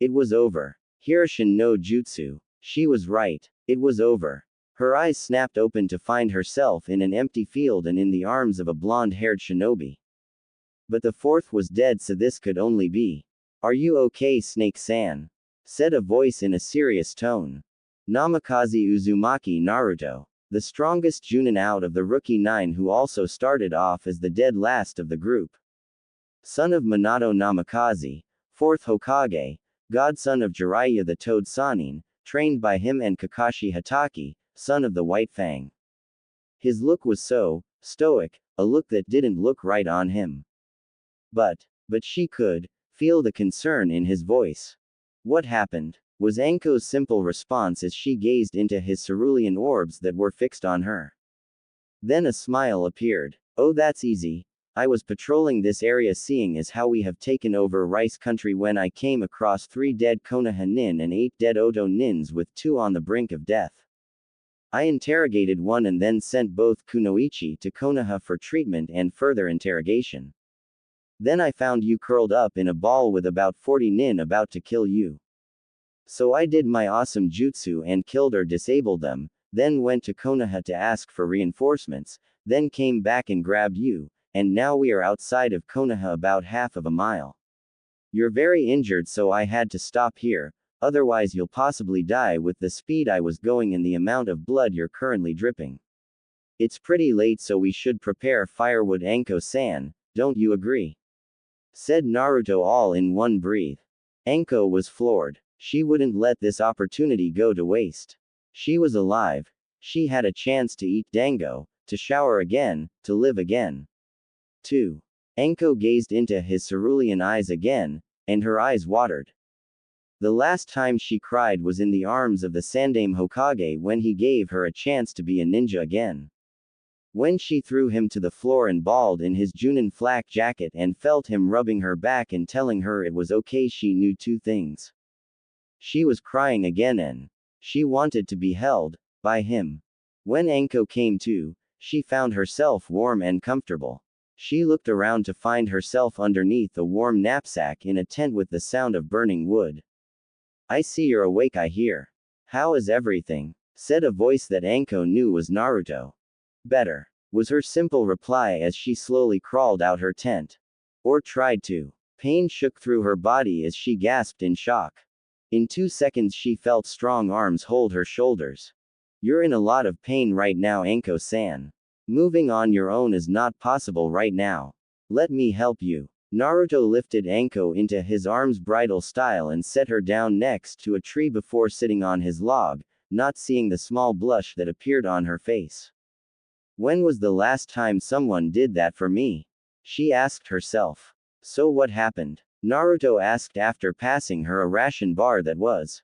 Speaker 1: It was over. Hiroshin no Jutsu. She was right. It was over. Her eyes snapped open to find herself in an empty field and in the arms of a blonde-haired shinobi. But the 4th was dead, so this could only be. Are you okay, Snake-san? Said a voice in a serious tone. Namikaze Uzumaki Naruto, the strongest Junin out of the rookie 9 who also started off as the dead last of the group. Son of Minato Namikaze, 4th Hokage, godson of Jiraiya the Toad Sannin, trained by him, and Kakashi Hatake, son of the White Fang. His look was so stoic, a look that didn't look right on him. But she could feel the concern in his voice. What happened? Was Anko's simple response as she gazed into his cerulean orbs that were fixed on her. Then a smile appeared. Oh, that's easy. I was patrolling this area, seeing as how we have taken over Rice Country, when I came across 3 dead Konoha nin and 8 dead Odo nins with 2 on the brink of death. I interrogated 1 and then sent both Kunoichi to Konoha for treatment and further interrogation. Then I found you curled up in a ball with about 40 nin about to kill you. So I did my awesome jutsu and killed or disabled them, then went to Konoha to ask for reinforcements, then came back and grabbed you, and now we are outside of Konoha about half of a mile. You're very injured, so I had to stop here, otherwise you'll possibly die with the speed I was going and the amount of blood you're currently dripping. It's pretty late, so we should prepare firewood, Anko-san, don't you agree? Said Naruto all in one breath. Anko was floored. She wouldn't let this opportunity go to waste. She was alive. She had a chance to eat dango, to shower again, to live again. 2. Anko gazed into his cerulean eyes again, and her eyes watered. The last time she cried was in the arms of the Sandaime Hokage when he gave her a chance to be a ninja again. When she threw him to the floor and bawled in his Junin flak jacket and felt him rubbing her back and telling her it was okay, she knew two things. She was crying again and she wanted to be held by him. When Anko came to, she found herself warm and comfortable. She looked around to find herself underneath a warm knapsack in a tent with the sound of burning wood. I see you're awake, I hear. How is everything? Said a voice that Anko knew was Naruto. Better, was her simple reply as she slowly crawled out her tent. Or tried to. Pain shook through her body as she gasped in shock. In 2 seconds she felt strong arms hold her shoulders. You're in a lot of pain right now, Anko-san. Moving on your own is not possible right now. Let me help you. Naruto lifted Anko into his arms bridal style and set her down next to a tree before sitting on his log, not seeing the small blush that appeared on her face. When was the last time someone did that for me? She asked herself. So what happened? Naruto asked after passing her a ration bar that was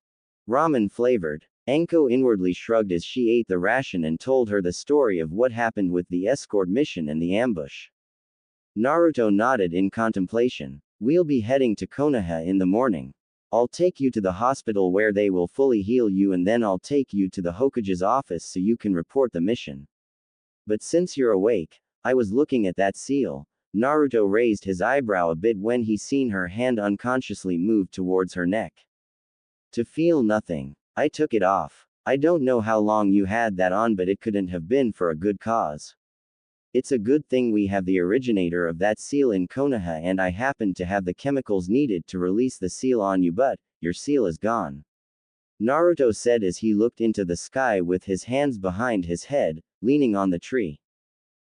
Speaker 1: ramen flavored. Anko inwardly shrugged as she ate the ration and told her the story of what happened with the escort mission and the ambush. Naruto nodded in contemplation. We'll be heading to Konoha in the morning. I'll take you to the hospital where they will fully heal you, and then I'll take you to the Hokage's office so you can report the mission. But since you're awake, I was looking at that seal. Naruto raised his eyebrow a bit when he seen her hand unconsciously move towards her neck. To feel nothing. I took it off. I don't know how long you had that on, but it couldn't have been for a good cause. It's a good thing we have the originator of that seal in Konoha, and I happen to have the chemicals needed to release the seal on you, but your seal is gone. Naruto said as he looked into the sky with his hands behind his head, leaning on the tree.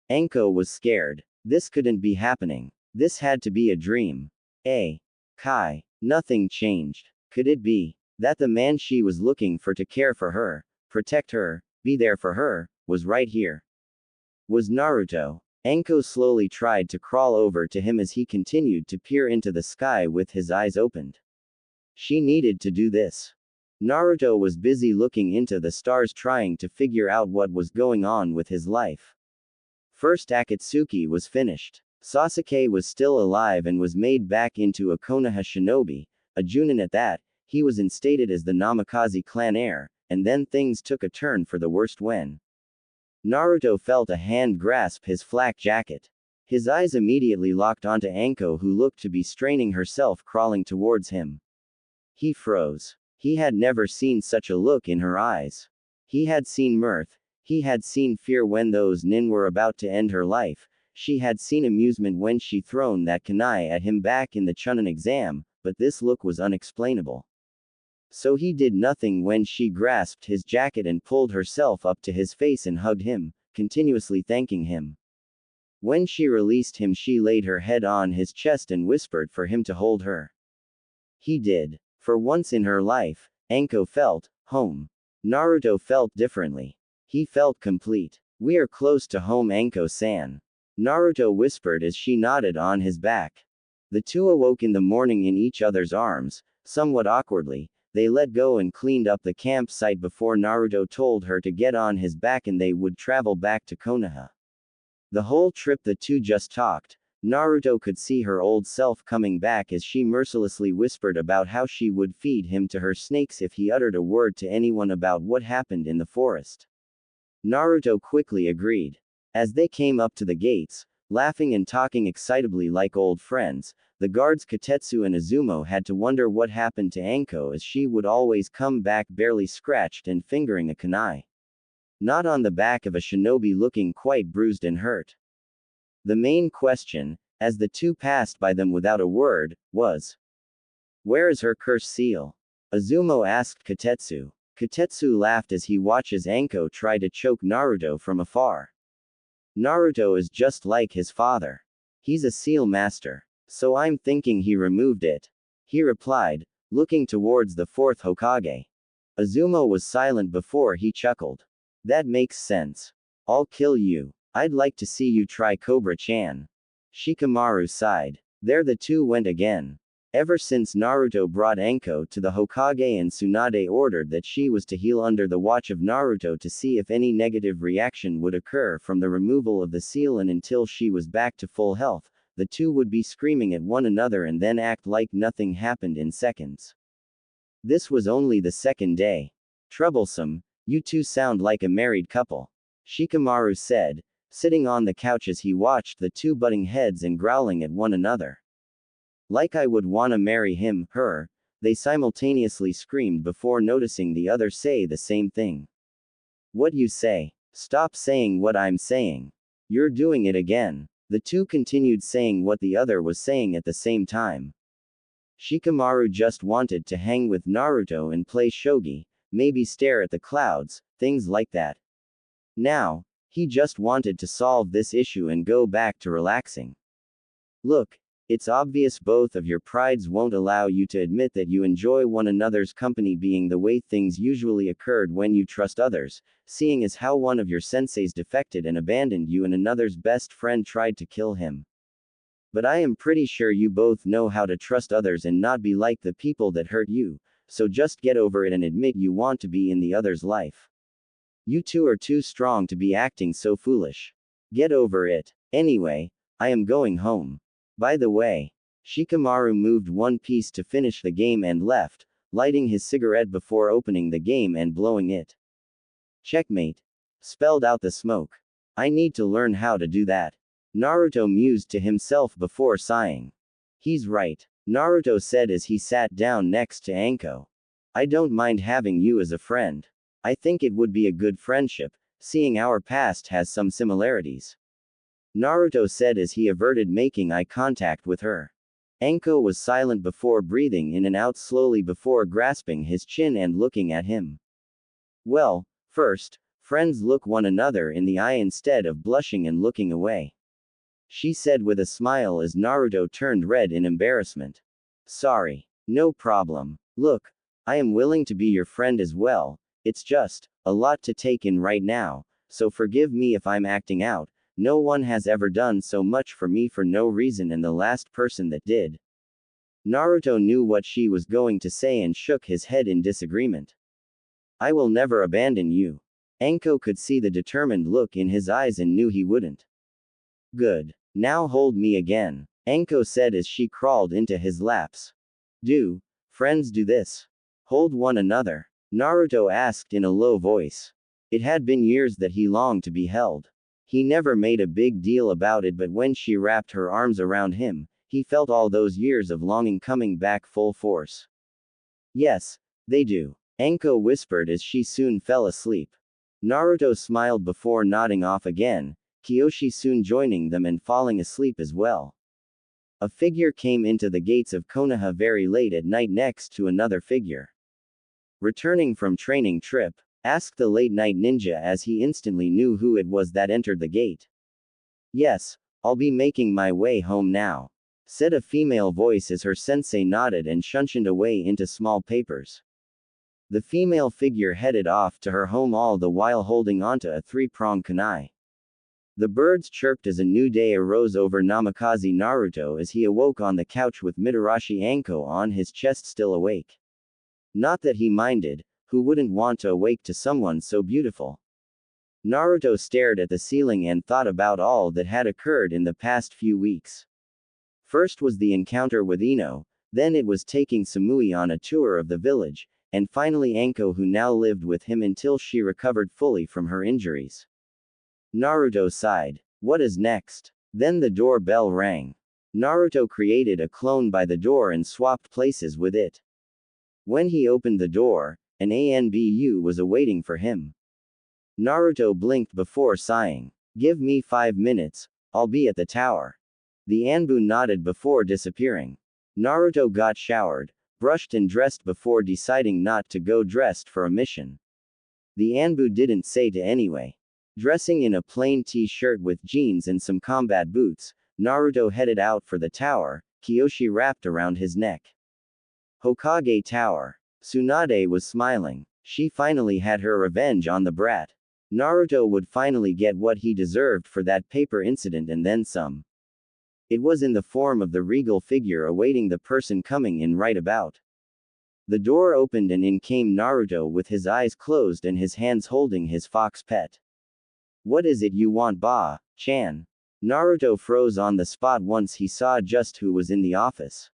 Speaker 1: Anko was scared. This couldn't be happening. This had to be a dream. Kai. Nothing changed. Could it be that the man she was looking for to care for her, protect her, be there for her, was right here? Was Naruto? Anko slowly tried to crawl over to him as he continued to peer into the sky with his eyes opened. She needed to do this. Naruto was busy looking into the stars trying to figure out what was going on with his life. First Akatsuki was finished. Sasuke was still alive and was made back into a Konoha shinobi, a Junin at that. He was instated as the Namikaze clan heir, and then things took a turn for the worst when Naruto felt a hand grasp his flak jacket. His eyes immediately locked onto Anko, who looked to be straining herself crawling towards him. He froze. He had never seen such a look in her eyes. He had seen mirth. He had seen fear when those nin were about to end her life. She had seen amusement when she thrown that kunai at him back in the Chunin exam, but this look was unexplainable. So he did nothing when she grasped his jacket and pulled herself up to his face and hugged him, continuously thanking him. When she released him, she laid her head on his chest and whispered for him to hold her. He did. For once in her life, Anko felt home. Naruto felt differently. He felt complete. We are close to home, Anko-san. Naruto whispered as she nodded on his back. The two awoke in the morning in each other's arms. Somewhat awkwardly, they let go and cleaned up the campsite before Naruto told her to get on his back and they would travel back to Konoha. The whole trip the two just talked. Naruto could see her old self coming back as she mercilessly whispered about how she would feed him to her snakes if he uttered a word to anyone about what happened in the forest. Naruto quickly agreed. As they came up to the gates, laughing and talking excitably like old friends, the guards Kotetsu and Izumo had to wonder what happened to Anko, as she would always come back barely scratched and fingering a kunai. Not on the back of a shinobi, looking quite bruised and hurt. The main question, as the two passed by them without a word, was, "Where is her curse seal?" Izumo asked Kotetsu. Kotetsu laughed as he watches Anko try to choke Naruto from afar. Naruto is just like his father. He's a seal master. So I'm thinking he removed it. He replied, looking towards the fourth Hokage. Izumo was silent before he chuckled. That makes sense. I'll kill you. I'd like to see you try Cobra-chan. Shikamaru sighed. There the two went again. Ever since Naruto brought Anko to the Hokage and Tsunade ordered that she was to heal under the watch of Naruto to see if any negative reaction would occur from the removal of the seal, and until she was back to full health, the two would be screaming at one another and then act like nothing happened in seconds. This was only the second day. Troublesome, you two sound like a married couple. Shikamaru said, sitting on the couch as he watched the two butting heads and growling at one another. Like I would wanna marry him, her, they simultaneously screamed before noticing the other say the same thing. What you say? Stop saying what I'm saying. You're doing it again. The two continued saying what the other was saying at the same time. Shikamaru just wanted to hang with Naruto and play shogi, maybe stare at the clouds, things like that. Now, he just wanted to solve this issue and go back to relaxing. Look, it's obvious both of your prides won't allow you to admit that you enjoy one another's company, being the way things usually occurred when you trust others, seeing as how one of your senseis defected and abandoned you and another's best friend tried to kill him. But I am pretty sure you both know how to trust others and not be like the people that hurt you, so just get over it and admit you want to be in the other's life. You two are too strong to be acting so foolish. Get over it. Anyway, I am going home. By the way, Shikamaru moved one piece to finish the game and left, lighting his cigarette before opening the game and blowing it. Checkmate. Spelled out the smoke. I need to learn how to do that. Naruto mused to himself before sighing. He's right, Naruto said as he sat down next to Anko. I don't mind having you as a friend. I think it would be a good friendship, seeing our past has some similarities. Naruto said as he averted making eye contact with her. Anko was silent before breathing in and out slowly before grasping his chin and looking at him. Well, first, friends look one another in the eye instead of blushing and looking away. She said with a smile as Naruto turned red in embarrassment. Sorry. No problem. Look, I am willing to be your friend as well, it's just a lot to take in right now, so forgive me if I'm acting out. No one has ever done so much for me for no reason, and the last person that did. Naruto knew what she was going to say and shook his head in disagreement. I will never abandon you. Anko could see the determined look in his eyes and knew he wouldn't. Good. Now hold me again, Anko said as she crawled into his laps. Do friends do this? Hold one another? Naruto asked in a low voice. It had been years that he longed to be held. He never made a big deal about it, but when she wrapped her arms around him, he felt all those years of longing coming back full force. Yes, they do, Anko whispered as she soon fell asleep. Naruto smiled before nodding off again, Kyoshi soon joining them and falling asleep as well. A figure came into the gates of Konoha very late at night next to another figure. Returning from training trip? Asked the late-night ninja as he instantly knew who it was that entered the gate. Yes, I'll be making my way home now, said a female voice as her sensei nodded and shunshined away into small papers. The female figure headed off to her home, all the while holding onto a three-pronged kunai. The birds chirped as a new day arose over Namikaze Naruto as he awoke on the couch with Mitarashi Anko on his chest still awake. Not that he minded. Who wouldn't want to awake to someone so beautiful? Naruto stared at the ceiling and thought about all that had occurred in the past few weeks. First was the encounter with Ino, then it was taking Samui on a tour of the village, and finally Anko, who now lived with him until she recovered fully from her injuries. Naruto sighed. What is next? Then the doorbell rang. Naruto created a clone by the door and swapped places with it. When he opened the door, an ANBU was awaiting for him. Naruto blinked before sighing. Give me 5 minutes, I'll be at the tower. The Anbu nodded before disappearing. Naruto got showered, brushed and dressed before deciding not to go dressed for a mission. The Anbu didn't say to anyway. Dressing in a plain t-shirt with jeans and some combat boots, Naruto headed out for the tower, Kyoshi wrapped around his neck. Hokage Tower. Tsunade was smiling. She finally had her revenge on the brat. Naruto would finally get what he deserved for that paper incident and then some. It was in the form of the regal figure awaiting the person coming in right about. The door opened and in came Naruto with his eyes closed and his hands holding his fox pet. What is it you want, Ba-chan? Naruto froze on the spot once he saw just who was in the office.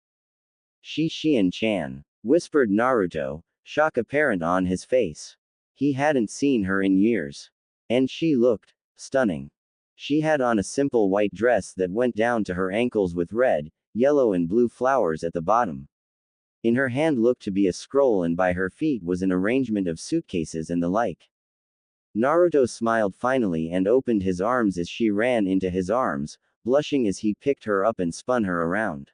Speaker 1: Shion-chan, whispered Naruto, shock apparent on his face. He hadn't seen her in years. And she looked stunning. She had on a simple white dress that went down to her ankles with red, yellow and blue flowers at the bottom. In her hand looked to be a scroll and by her feet was an arrangement of suitcases and the like. Naruto smiled finally and opened his arms as she ran into his arms, blushing as he picked her up and spun her around.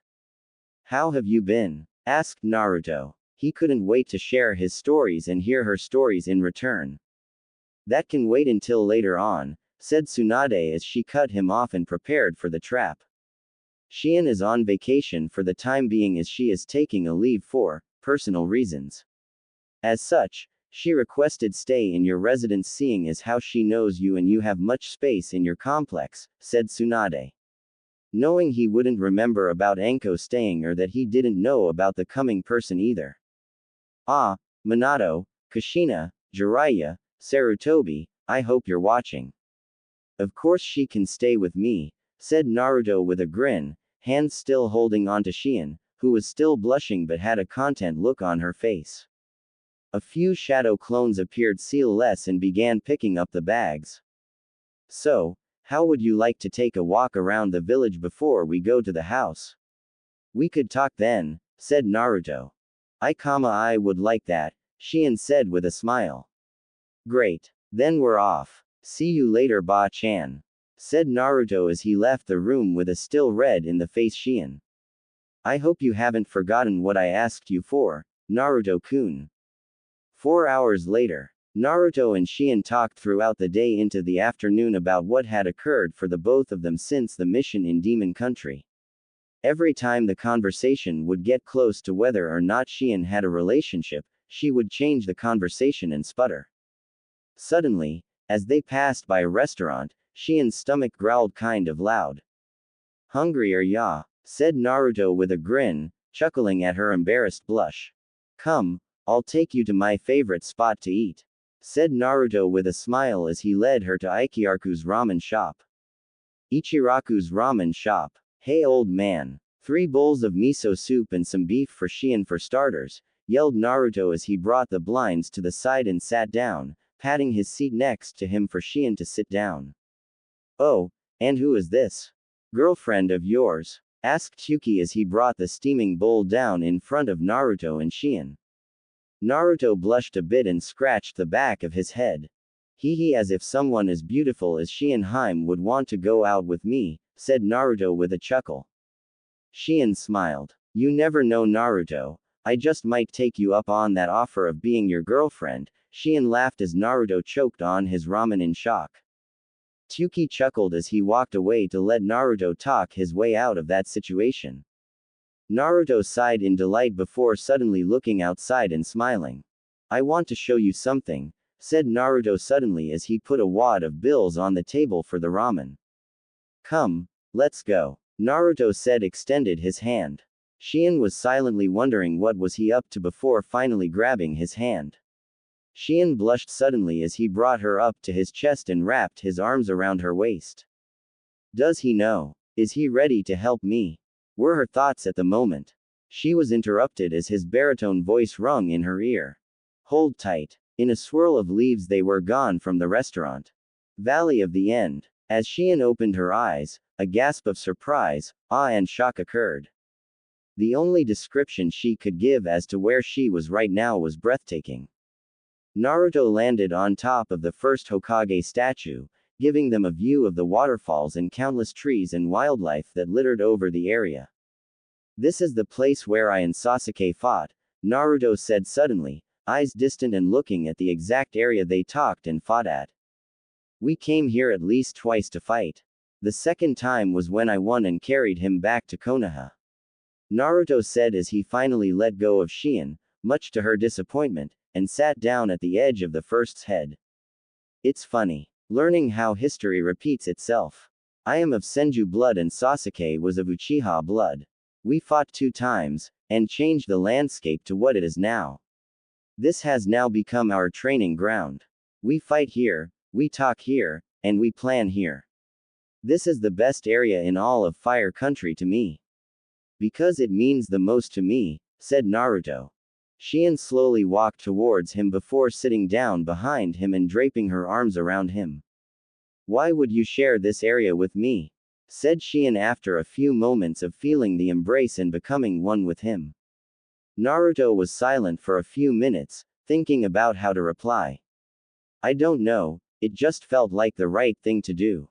Speaker 1: How have you been? Asked Naruto. He couldn't wait to share his stories and hear her stories in return. That can wait until later on, said Tsunade as she cut him off and prepared for the trap. Shion is on vacation for the time being as she is taking a leave for personal reasons. As such, she requested stay in your residence seeing as how she knows you and you have much space in your complex, said Tsunade. Knowing he wouldn't remember about Anko staying or that he didn't know about the coming person either. Ah, Minato, Kushina, Jiraiya, Sarutobi, I hope you're watching. Of course she can stay with me, said Naruto with a grin, hands still holding onto Shion, who was still blushing but had a content look on her face. A few shadow clones appeared seal-less and began picking up the bags. So, how would you like to take a walk around the village before we go to the house? We could talk then, said Naruto. I would like that, Shion said with a smile. Great. Then we're off. See you later, Ba-chan, said Naruto as he left the room with a still red in the face Shion. I hope you haven't forgotten what I asked you for, Naruto-kun. 4 hours later, Naruto and Shion talked throughout the day into the afternoon about what had occurred for the both of them since the mission in Demon Country. Every time the conversation would get close to whether or not Shion had a relationship, she would change the conversation and sputter. Suddenly, as they passed by a restaurant, Shion's stomach growled kind of loud. Hungry ya? Said Naruto with a grin, chuckling at her embarrassed blush. Come, I'll take you to my favorite spot to eat, said Naruto with a smile as he led her to Ichiraku's ramen shop. Ichiraku's ramen shop. Hey old man. 3 bowls of miso soup and some beef for Shion for starters, yelled Naruto as he brought the blinds to the side and sat down, patting his seat next to him for Shion to sit down. Oh, and who is this? Girlfriend of yours? Asked Chuki as he brought the steaming bowl down in front of Naruto and Shion. Naruto blushed a bit and scratched the back of his head. Hee as if someone as beautiful as Shion Heim would want to go out with me, said Naruto with a chuckle. Shion smiled. You never know Naruto, I just might take you up on that offer of being your girlfriend, Shion laughed as Naruto choked on his ramen in shock. Chuki chuckled as he walked away to let Naruto talk his way out of that situation. Naruto sighed in delight before suddenly looking outside and smiling. I want to show you something, said Naruto suddenly as he put a wad of bills on the table for the ramen. Come, let's go, Naruto said extended his hand. Shion was silently wondering what was he up to before finally grabbing his hand. Shion blushed suddenly as he brought her up to his chest and wrapped his arms around her waist. Does he know? Is he ready to help me? Were her thoughts at the moment. She was interrupted as his baritone voice rung in her ear. Hold tight. In a swirl of leaves they were gone from the restaurant. Valley of the End. As Shion opened her eyes, a gasp of surprise, awe and shock occurred. The only description she could give as to where she was right now was breathtaking. Naruto landed on top of the first Hokage statue, giving them a view of the waterfalls and countless trees and wildlife that littered over the area. This is the place where I and Sasuke fought, Naruto said suddenly, eyes distant and looking at the exact area they talked and fought at. We came here at least twice to fight. The second time was when I won and carried him back to Konoha. Naruto said as he finally let go of Shion, much to her disappointment, and sat down at the edge of the first's head. It's funny. Learning how history repeats itself. I am of Senju blood and Sasuke was of Uchiha blood. We fought 2 times, and changed the landscape to what it is now. This has now become our training ground. We fight here, we talk here, and we plan here. This is the best area in all of Fire Country to me. Because it means the most to me, said Naruto. Shion slowly walked towards him before sitting down behind him and draping her arms around him. Why would you share this area with me? Said Shion after a few moments of feeling the embrace and becoming one with him. Naruto was silent for a few minutes, thinking about how to reply. I don't know, it just felt like the right thing to do.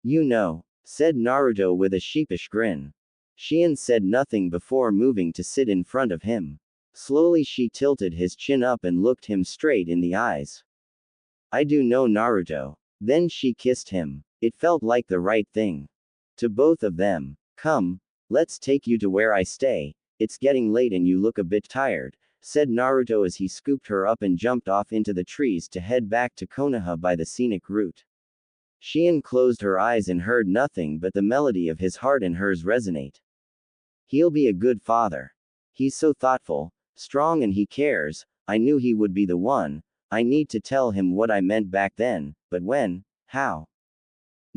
Speaker 1: You know, said Naruto with a sheepish grin. Shion said nothing before moving to sit in front of him. Slowly she tilted his chin up and looked him straight in the eyes. I do know Naruto. Then she kissed him. It felt like the right thing. To both of them. Come, let's take you to where I stay, it's getting late and you look a bit tired, said Naruto as he scooped her up and jumped off into the trees to head back to Konoha by the scenic route. Shion closed her eyes and heard nothing but the melody of his heart and hers resonate. He'll be a good father. He's so thoughtful, strong, and he cares. I knew he would be the one. I need to tell him what I meant back then, but when? How?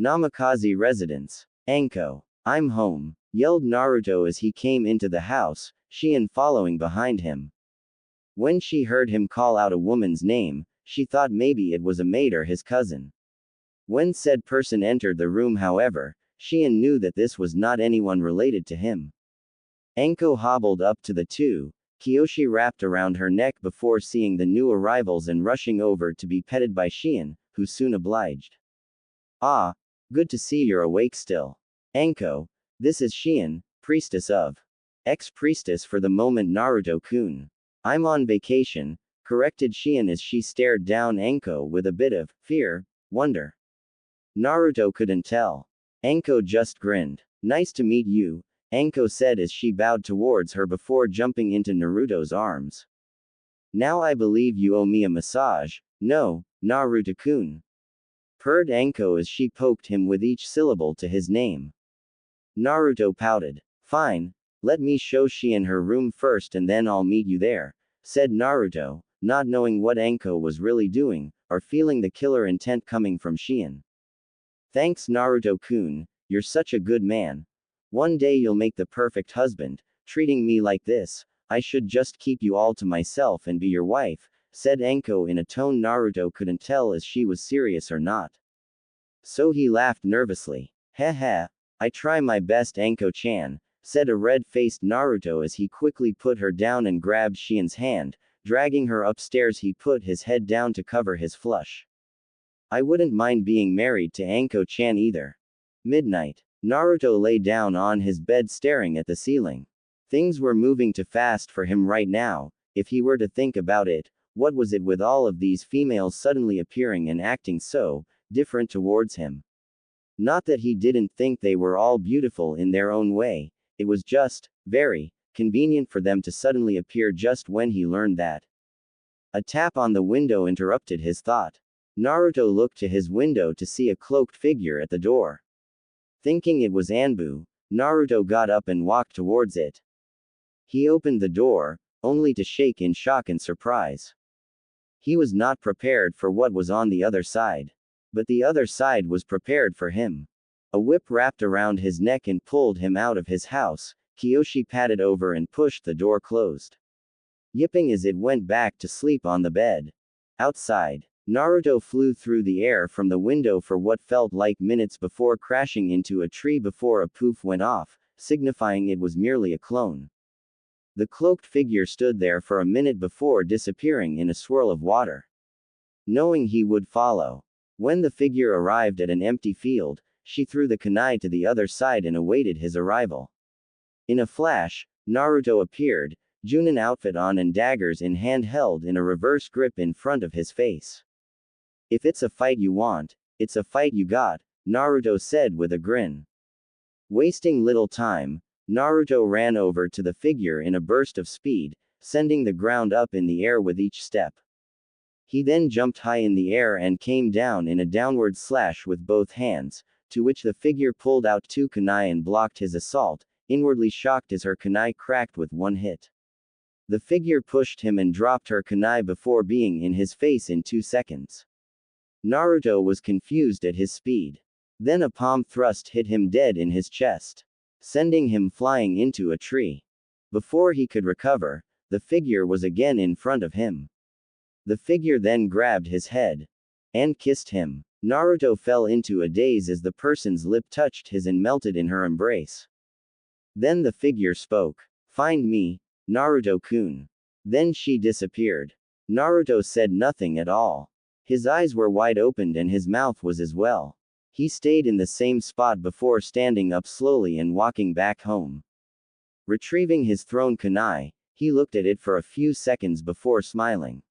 Speaker 1: Namikaze residence. Anko. I'm home, yelled Naruto as he came into the house, Shion following behind him. When she heard him call out a woman's name, she thought maybe it was a maid or his cousin. When said person entered the room, however, Shion knew that this was not anyone related to him. Anko hobbled up to the two, Kyoshi wrapped around her neck before seeing the new arrivals and rushing over to be petted by Shion, who soon obliged. Ah, good to see you're awake still. Anko, this is Shion, priestess of. Ex-priestess for the moment Naruto-kun. I'm on vacation, corrected Shion as she stared down Anko with a bit of fear, wonder. Naruto couldn't tell. Anko just grinned. Nice to meet you, Anko said as she bowed towards her before jumping into Naruto's arms. Now I believe you owe me a massage, no, Naruto-kun. Purred Anko as she poked him with each syllable to his name. Naruto pouted. Fine, let me show Shion her room first and then I'll meet you there, said Naruto, not knowing what Anko was really doing, or feeling the killer intent coming from Shion. Thanks Naruto-kun, you're such a good man. One day you'll make the perfect husband, treating me like this, I should just keep you all to myself and be your wife, said Anko in a tone Naruto couldn't tell as she was serious or not. So he laughed nervously. Heh heh, I try my best Anko-chan, said a red-faced Naruto as he quickly put her down and grabbed Shion's hand, dragging her upstairs. He put his head down to cover his flush. I wouldn't mind being married to Anko-chan either. Midnight. Naruto lay down on his bed staring at the ceiling. Things were moving too fast for him right now, if he were to think about it. What was it with all of these females suddenly appearing and acting so different towards him? Not that he didn't think they were all beautiful in their own way, it was just very convenient for them to suddenly appear just when he learned that. A tap on the window interrupted his thought. Naruto looked to his window to see a cloaked figure at the door. Thinking it was Anbu, Naruto got up and walked towards it. He opened the door, only to shake in shock and surprise. He was not prepared for what was on the other side. But the other side was prepared for him. A whip wrapped around his neck and pulled him out of his house. Kyoshi patted over and pushed the door closed, yipping as it went back to sleep on the bed. Outside, Naruto flew through the air from the window for what felt like minutes before crashing into a tree before a poof went off, signifying it was merely a clone. The cloaked figure stood there for a minute before disappearing in a swirl of water. Knowing he would follow. When the figure arrived at an empty field, she threw the kunai to the other side and awaited his arrival. In a flash, Naruto appeared, Junin outfit on and daggers in hand held in a reverse grip in front of his face. If it's a fight you want, it's a fight you got, Naruto said with a grin. Wasting little time, Naruto ran over to the figure in a burst of speed, sending the ground up in the air with each step. He then jumped high in the air and came down in a downward slash with both hands, to which the figure pulled out 2 kunai and blocked his assault, inwardly shocked as her kunai cracked with one hit. The figure pushed him and dropped her kunai before being in his face in 2 seconds. Naruto was confused at his speed. Then a palm thrust hit him dead in his chest, sending him flying into a tree. Before he could recover, the figure was again in front of him. The figure then grabbed his head and kissed him. Naruto fell into a daze as the person's lip touched his and melted in her embrace. Then the figure spoke. "Find me, Naruto-kun." Then she disappeared. Naruto said nothing at all. His eyes were wide opened and his mouth was as well. He stayed in the same spot before standing up slowly and walking back home. Retrieving his thrown kunai, he looked at it for a few seconds before smiling.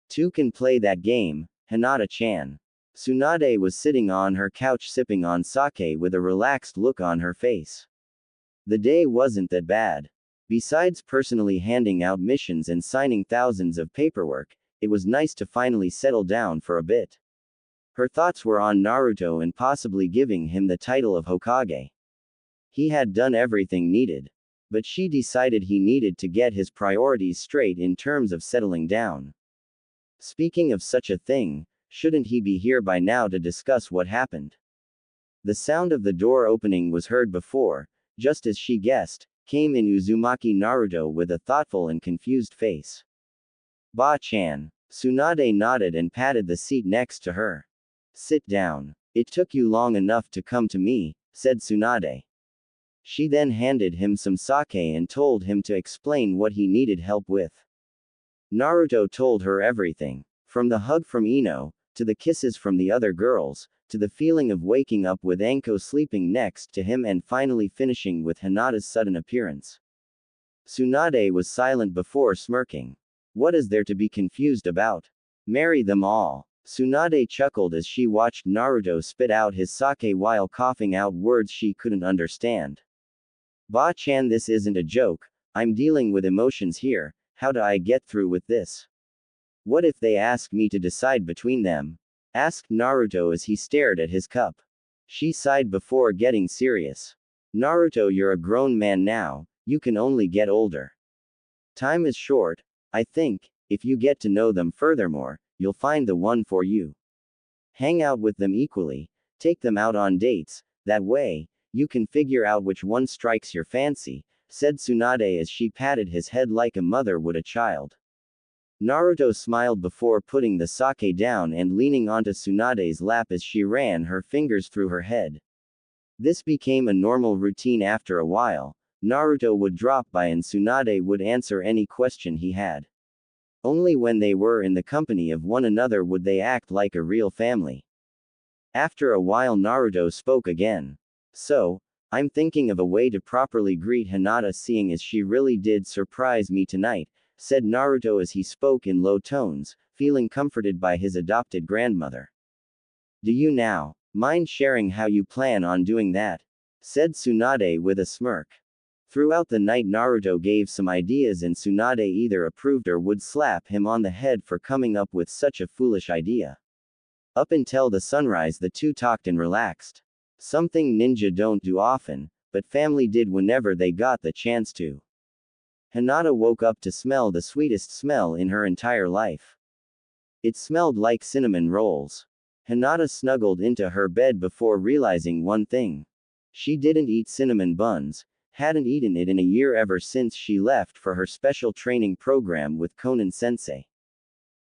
Speaker 1: "Two can play that game, Hinata-chan." Tsunade was sitting on her couch sipping on sake with a relaxed look on her face. The day wasn't that bad. Besides personally handing out missions and signing thousands of paperwork, it was nice to finally settle down for a bit. Her thoughts were on Naruto and possibly giving him the title of Hokage. He had done everything needed. But she decided he needed to get his priorities straight in terms of settling down. Speaking of such a thing, shouldn't he be here by now to discuss what happened? The sound of the door opening was heard before, just as she guessed, came in Uzumaki Naruto with a thoughtful and confused face. "Ba-chan." Tsunade nodded and patted the seat next to her. "Sit down. It took you long enough to come to me," said Tsunade. She then handed him some sake and told him to explain what he needed help with. Naruto told her everything. From the hug from Ino, to the kisses from the other girls, to the feeling of waking up with Anko sleeping next to him and finally finishing with Hinata's sudden appearance. Tsunade was silent before smirking. "What is there to be confused about? Marry them all." Tsunade chuckled as she watched Naruto spit out his sake while coughing out words she couldn't understand. "Ba-chan, this isn't a joke, I'm dealing with emotions here, how do I get through with this? What if they ask me to decide between them?" asked Naruto as he stared at his cup. She sighed before getting serious. "Naruto, you're a grown man now, you can only get older. Time is short. I think, if you get to know them furthermore, you'll find the one for you. Hang out with them equally, take them out on dates, that way, you can figure out which one strikes your fancy," said Tsunade as she patted his head like a mother would a child. Naruto smiled before putting the sake down and leaning onto Tsunade's lap as she ran her fingers through her head. This became a normal routine after a while. Naruto would drop by and Tsunade would answer any question he had. Only when they were in the company of one another would they act like a real family. After a while Naruto spoke again. "So, I'm thinking of a way to properly greet Hinata, seeing as she really did surprise me tonight," said Naruto as he spoke in low tones, feeling comforted by his adopted grandmother. "Do you now mind sharing how you plan on doing that?" said Tsunade with a smirk. Throughout the night Naruto gave some ideas and Tsunade either approved or would slap him on the head for coming up with such a foolish idea. Up until the sunrise the two talked and relaxed. Something ninja don't do often, but family did whenever they got the chance to. Hinata woke up to smell the sweetest smell in her entire life. It smelled like cinnamon rolls. Hinata snuggled into her bed before realizing one thing. She didn't eat cinnamon buns, hadn't eaten it in a year ever since she left for her special training program with Konan-sensei.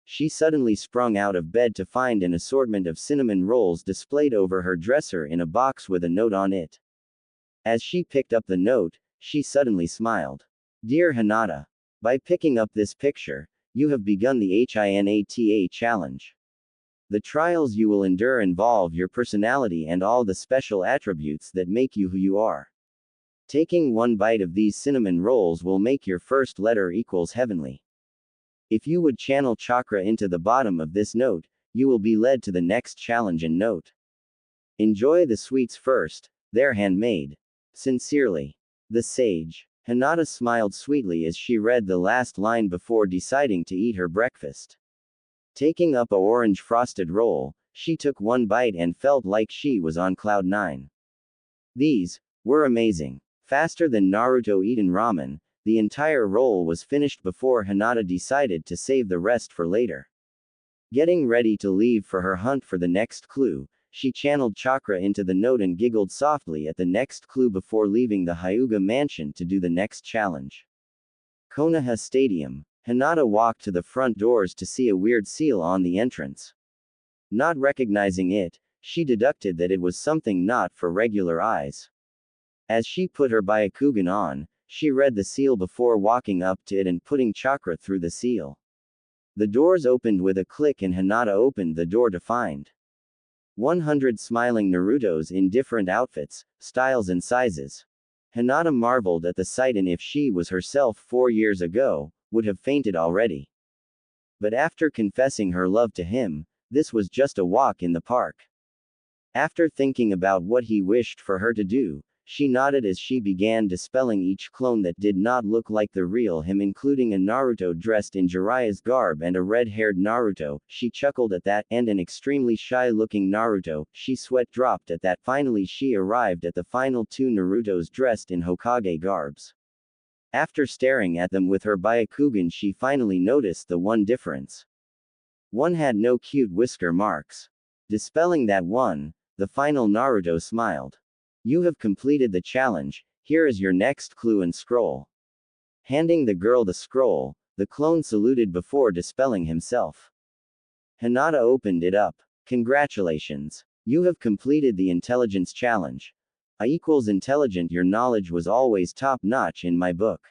Speaker 1: She suddenly sprung out of bed to find an assortment of cinnamon rolls displayed over her dresser in a box with a note on it. As she picked up the note, she suddenly smiled. "Dear Hinata, by picking up this picture, you have begun the Hinata challenge. The trials you will endure involve your personality and all the special attributes that make you who you are. Taking one bite of these cinnamon rolls will make your first letter equals heavenly. If you would channel chakra into the bottom of this note, you will be led to the next challenge and note. Enjoy the sweets first, they're handmade. Sincerely, the sage." Hinata smiled sweetly as she read the last line before deciding to eat her breakfast. Taking up a orange frosted roll, she took one bite and felt like she was on cloud nine. These were amazing. Faster than Naruto eaten ramen, the entire roll was finished before Hinata decided to save the rest for later. Getting ready to leave for her hunt for the next clue, she channeled chakra into the note and giggled softly at the next clue before leaving the Hyuga mansion to do the next challenge. Konoha Stadium. Hinata walked to the front doors to see a weird seal on the entrance. Not recognizing it, she deducted that it was something not for regular eyes. As she put her Byakugan on, she read the seal before walking up to it and putting chakra through the seal. The doors opened with a click and Hinata opened the door to find 100 smiling Narutos in different outfits, styles and sizes. Hinata marveled at the sight and if she was herself 4 years ago, would have fainted already. But after confessing her love to him, this was just a walk in the park. After thinking about what he wished for her to do, she nodded as she began dispelling each clone that did not look like the real him, including a Naruto dressed in Jiraiya's garb and a red-haired Naruto. She chuckled at that, and an extremely shy-looking Naruto. She sweat dropped at that. Finally she arrived at the final 2 Narutos dressed in Hokage garbs. After staring at them with her Byakugan, she finally noticed the one difference. One had no cute whisker marks. Dispelling that one, the final Naruto smiled. You have completed the challenge, here is your next clue and scroll. Handing the girl the scroll, the clone saluted before dispelling himself. Hinata opened it up. Congratulations. You have completed the intelligence challenge. I equals intelligent. Your knowledge was always top-notch in my book.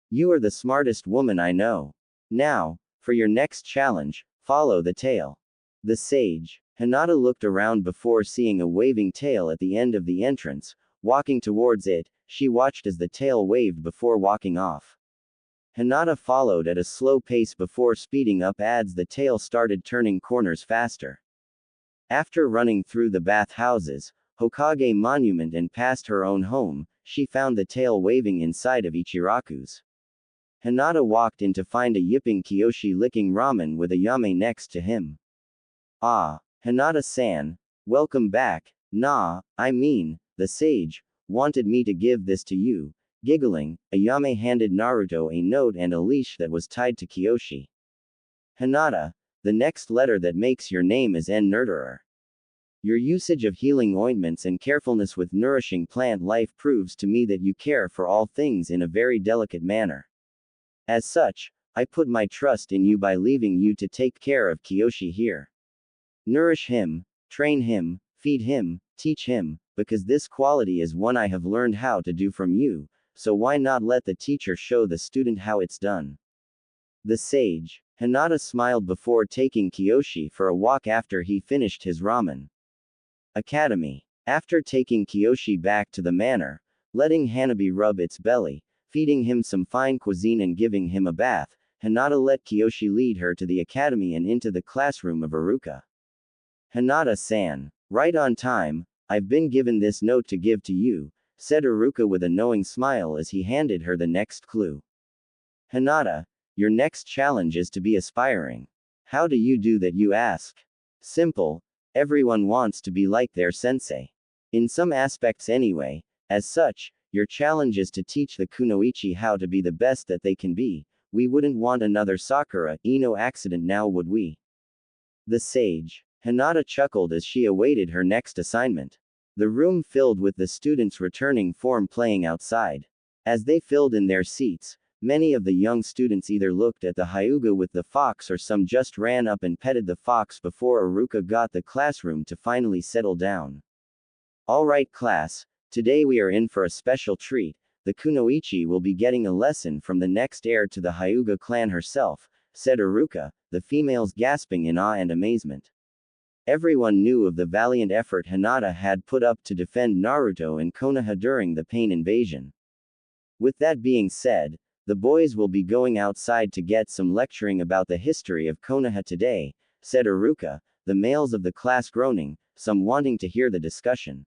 Speaker 1: You are the smartest woman I know. Now, for your next challenge, follow the tail. The sage. Hinata looked around before seeing a waving tail at the end of the entrance. Walking towards it, she watched as the tail waved before walking off. Hinata followed at a slow pace before speeding up as the tail started turning corners faster. After running through the bathhouses, Hokage monument and past her own home, she found the tail waving inside of Ichiraku's. Hinata walked in to find a yipping Kiyoshi licking ramen with a Yame next to him. Ah, Hinata-san, welcome back. Nah, I mean, the sage wanted me to give this to you. Giggling, Ayame handed Naruto a note and a leash that was tied to Kiyoshi. Hinata, the next letter that makes your name is N. Nurturer. Your usage of healing ointments and carefulness with nourishing plant life proves to me that you care for all things in a very delicate manner. As such, I put my trust in you by leaving you to take care of Kiyoshi here. Nourish him, train him, feed him, teach him, because this quality is one I have learned how to do from you, so why not let the teacher show the student how it's done? The sage. Hinata smiled before taking Kiyoshi for a walk after he finished his ramen. Academy. After taking Kiyoshi back to the manor, letting Hanabi rub its belly, feeding him some fine cuisine and giving him a bath, Hinata let Kiyoshi lead her to the academy and into the classroom of Iruka. Hinata-san. Right on time, I've been given this note to give to you, said Iruka with a knowing smile as he handed her the next clue. Hinata, your next challenge is to be aspiring. How do you do that, you ask? Simple. Everyone wants to be like their sensei. In some aspects anyway. As such, your challenge is to teach the kunoichi how to be the best that they can be. We wouldn't want another Sakura Ino accident now, would we? The sage. Hinata chuckled as she awaited her next assignment. The room filled with the students returning form playing outside. As they filled in their seats, many of the young students either looked at the Hyuga with the fox or some just ran up and petted the fox before Iruka got the classroom to finally settle down. Alright class, today we are in for a special treat. The kunoichi will be getting a lesson from the next heir to the Hyuga clan herself, said Iruka, the females gasping in awe and amazement. Everyone knew of the valiant effort Hinata had put up to defend Naruto and Konoha during the Pain invasion. With that being said, the boys will be going outside to get some lecturing about the history of Konoha today, said Iruka, the males of the class groaning, some wanting to hear the discussion.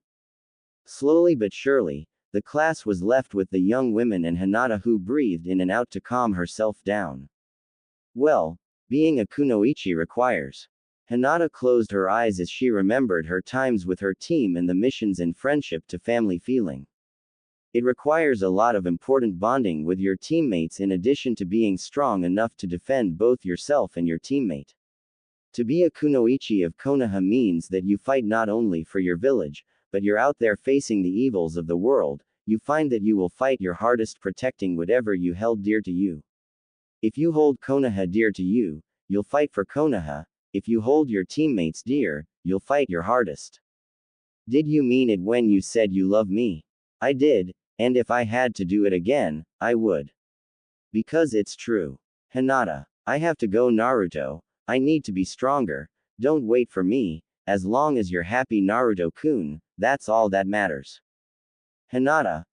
Speaker 1: Slowly but surely, the class was left with the young women and Hinata, who breathed in and out to calm herself down. Well, being a kunoichi requires. Hinata closed her eyes as she remembered her times with her team and the missions and friendship to family feeling. It requires a lot of important bonding with your teammates in addition to being strong enough to defend both yourself and your teammate. To be a kunoichi of Konoha means that you fight not only for your village, but you're out there facing the evils of the world. You find that you will fight your hardest protecting whatever you held dear to you. If you hold Konoha dear to you, you'll fight for Konoha. If you hold your teammates dear, you'll fight your hardest. Did you mean it when you said you love me? I did, and if I had to do it again, I would. Because it's true. Hinata. I have to go, Naruto. I need to be stronger. Don't wait for me. As long as you're happy, Naruto-kun, that's all that matters. Hinata.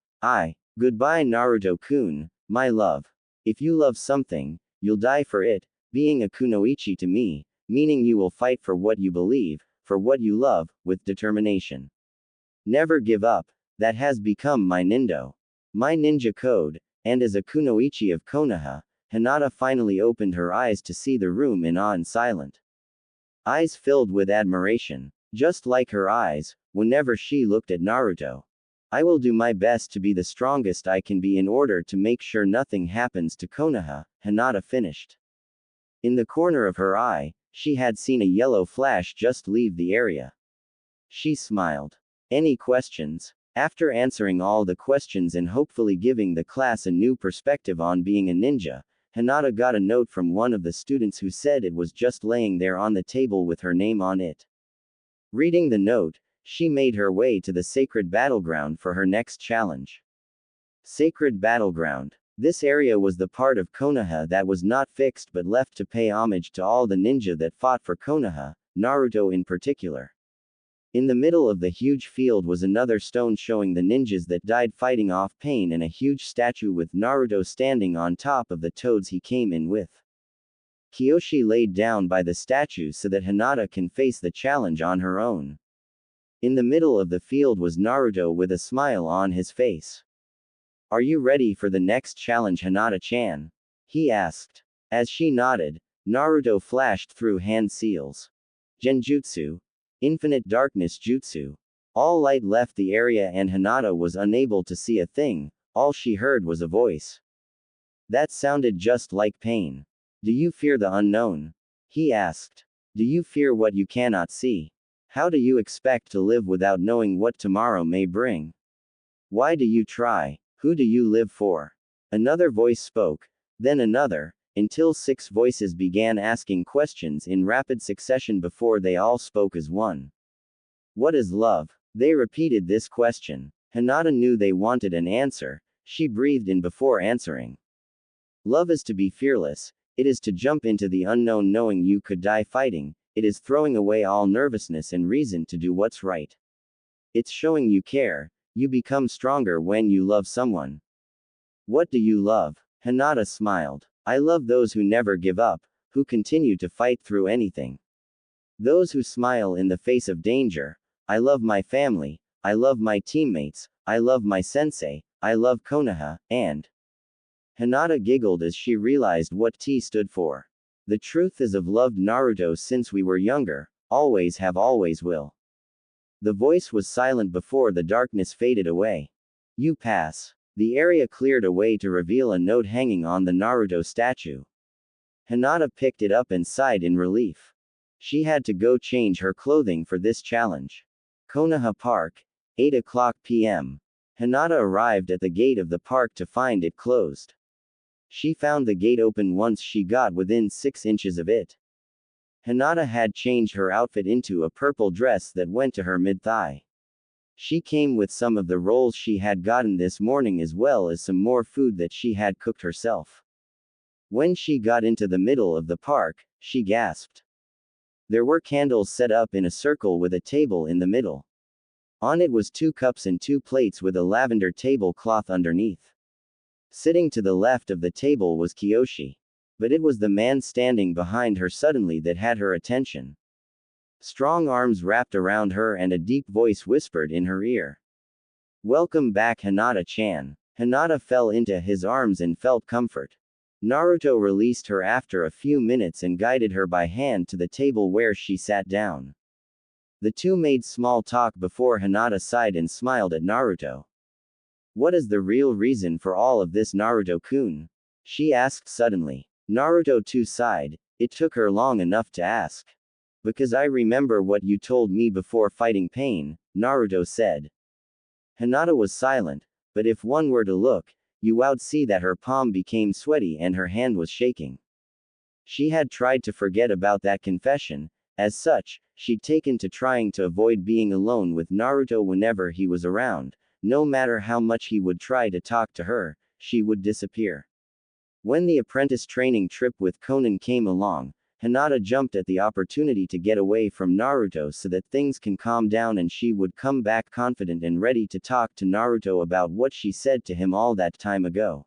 Speaker 1: Goodbye, Naruto-kun, my love. If you love something, you'll die for it. Being a kunoichi to me, meaning you will fight for what you believe, for what you love, with determination. Never give up. That has become my nindo. My ninja code, and as a kunoichi of Konoha, Hinata finally opened her eyes to see the room in awe and silent. Eyes filled with admiration. Just like her eyes, whenever she looked at Naruto. I will do my best to be the strongest I can be in order to make sure nothing happens to Konoha, Hinata finished. In the corner of her eye, she had seen a yellow flash just leave the area. She smiled. Any questions? After answering all the questions and hopefully giving the class a new perspective on being a ninja, Hinata got a note from one of the students who said it was just laying there on the table with her name on it. Reading the note, she made her way to the sacred battleground for her next challenge. Sacred battleground. This area was the part of Konoha that was not fixed but left to pay homage to all the ninja that fought for Konoha, Naruto in particular. In the middle of the huge field was another stone showing the ninjas that died fighting off pain and a huge statue with Naruto standing on top of the toads he came in with. Kiyoshi laid down by the statue so that Hinata can face the challenge on her own. In the middle of the field was Naruto with a smile on his face. Are you ready for the next challenge, Hinata-chan? He asked. As she nodded, Naruto flashed through hand seals. Genjutsu. Infinite darkness jutsu. All light left the area and Hinata was unable to see a thing, all she heard was a voice. That sounded just like pain. Do you fear the unknown? He asked. Do you fear what you cannot see? How do you expect to live without knowing what tomorrow may bring? Why do you try? Who do you live for? Another voice spoke, then another, until 6 voices began asking questions in rapid succession before they all spoke as one. What is love? They repeated this question. Hinata knew they wanted an answer. She breathed in before answering. Love is to be fearless. It is to jump into the unknown knowing you could die fighting. It is throwing away all nervousness and reason to do what's right. It's showing you care. You become stronger when you love someone. What do you love? Hinata smiled. I love those who never give up, who continue to fight through anything. Those who smile in the face of danger. I love my family, I love my teammates, I love my sensei, I love Konoha, and Hinata giggled as she realized what T stood for. The truth is I've loved Naruto since we were younger, always have always will. The voice was silent before the darkness faded away. You pass. The area cleared away to reveal a note hanging on the Naruto statue. Hinata picked it up and sighed in relief. She had to go change her clothing for this challenge. Konoha Park, 8 o'clock p.m. Hinata arrived at the gate of the park to find it closed. She found the gate open once she got within 6 inches of it. Hinata had changed her outfit into a purple dress that went to her mid-thigh. She came with some of the rolls she had gotten this morning as well as some more food that she had cooked herself. When she got into the middle of the park, she gasped. There were candles set up in a circle with a table in the middle. On it was 2 cups and 2 plates with a lavender tablecloth underneath. Sitting to the left of the table was Kiyoshi. But it was the man standing behind her suddenly that had her attention. Strong arms wrapped around her and a deep voice whispered in her ear. Welcome back, Hinata-chan. Hinata fell into his arms and felt comfort. Naruto released her after a few minutes and guided her by hand to the table where she sat down. The two made small talk before Hinata sighed and smiled at Naruto. What is the real reason for all of this, Naruto-kun? She asked suddenly. Naruto too sighed. It took her long enough to ask. Because I remember what you told me before fighting pain, Naruto said. Hinata was silent, but if one were to look, you would see that her palm became sweaty and her hand was shaking. She had tried to forget about that confession. As such, she'd taken to trying to avoid being alone with Naruto whenever he was around. No matter how much he would try to talk to her, she would disappear. When the apprentice training trip with Konan came along, Hinata jumped at the opportunity to get away from Naruto so that things can calm down and she would come back confident and ready to talk to Naruto about what she said to him all that time ago.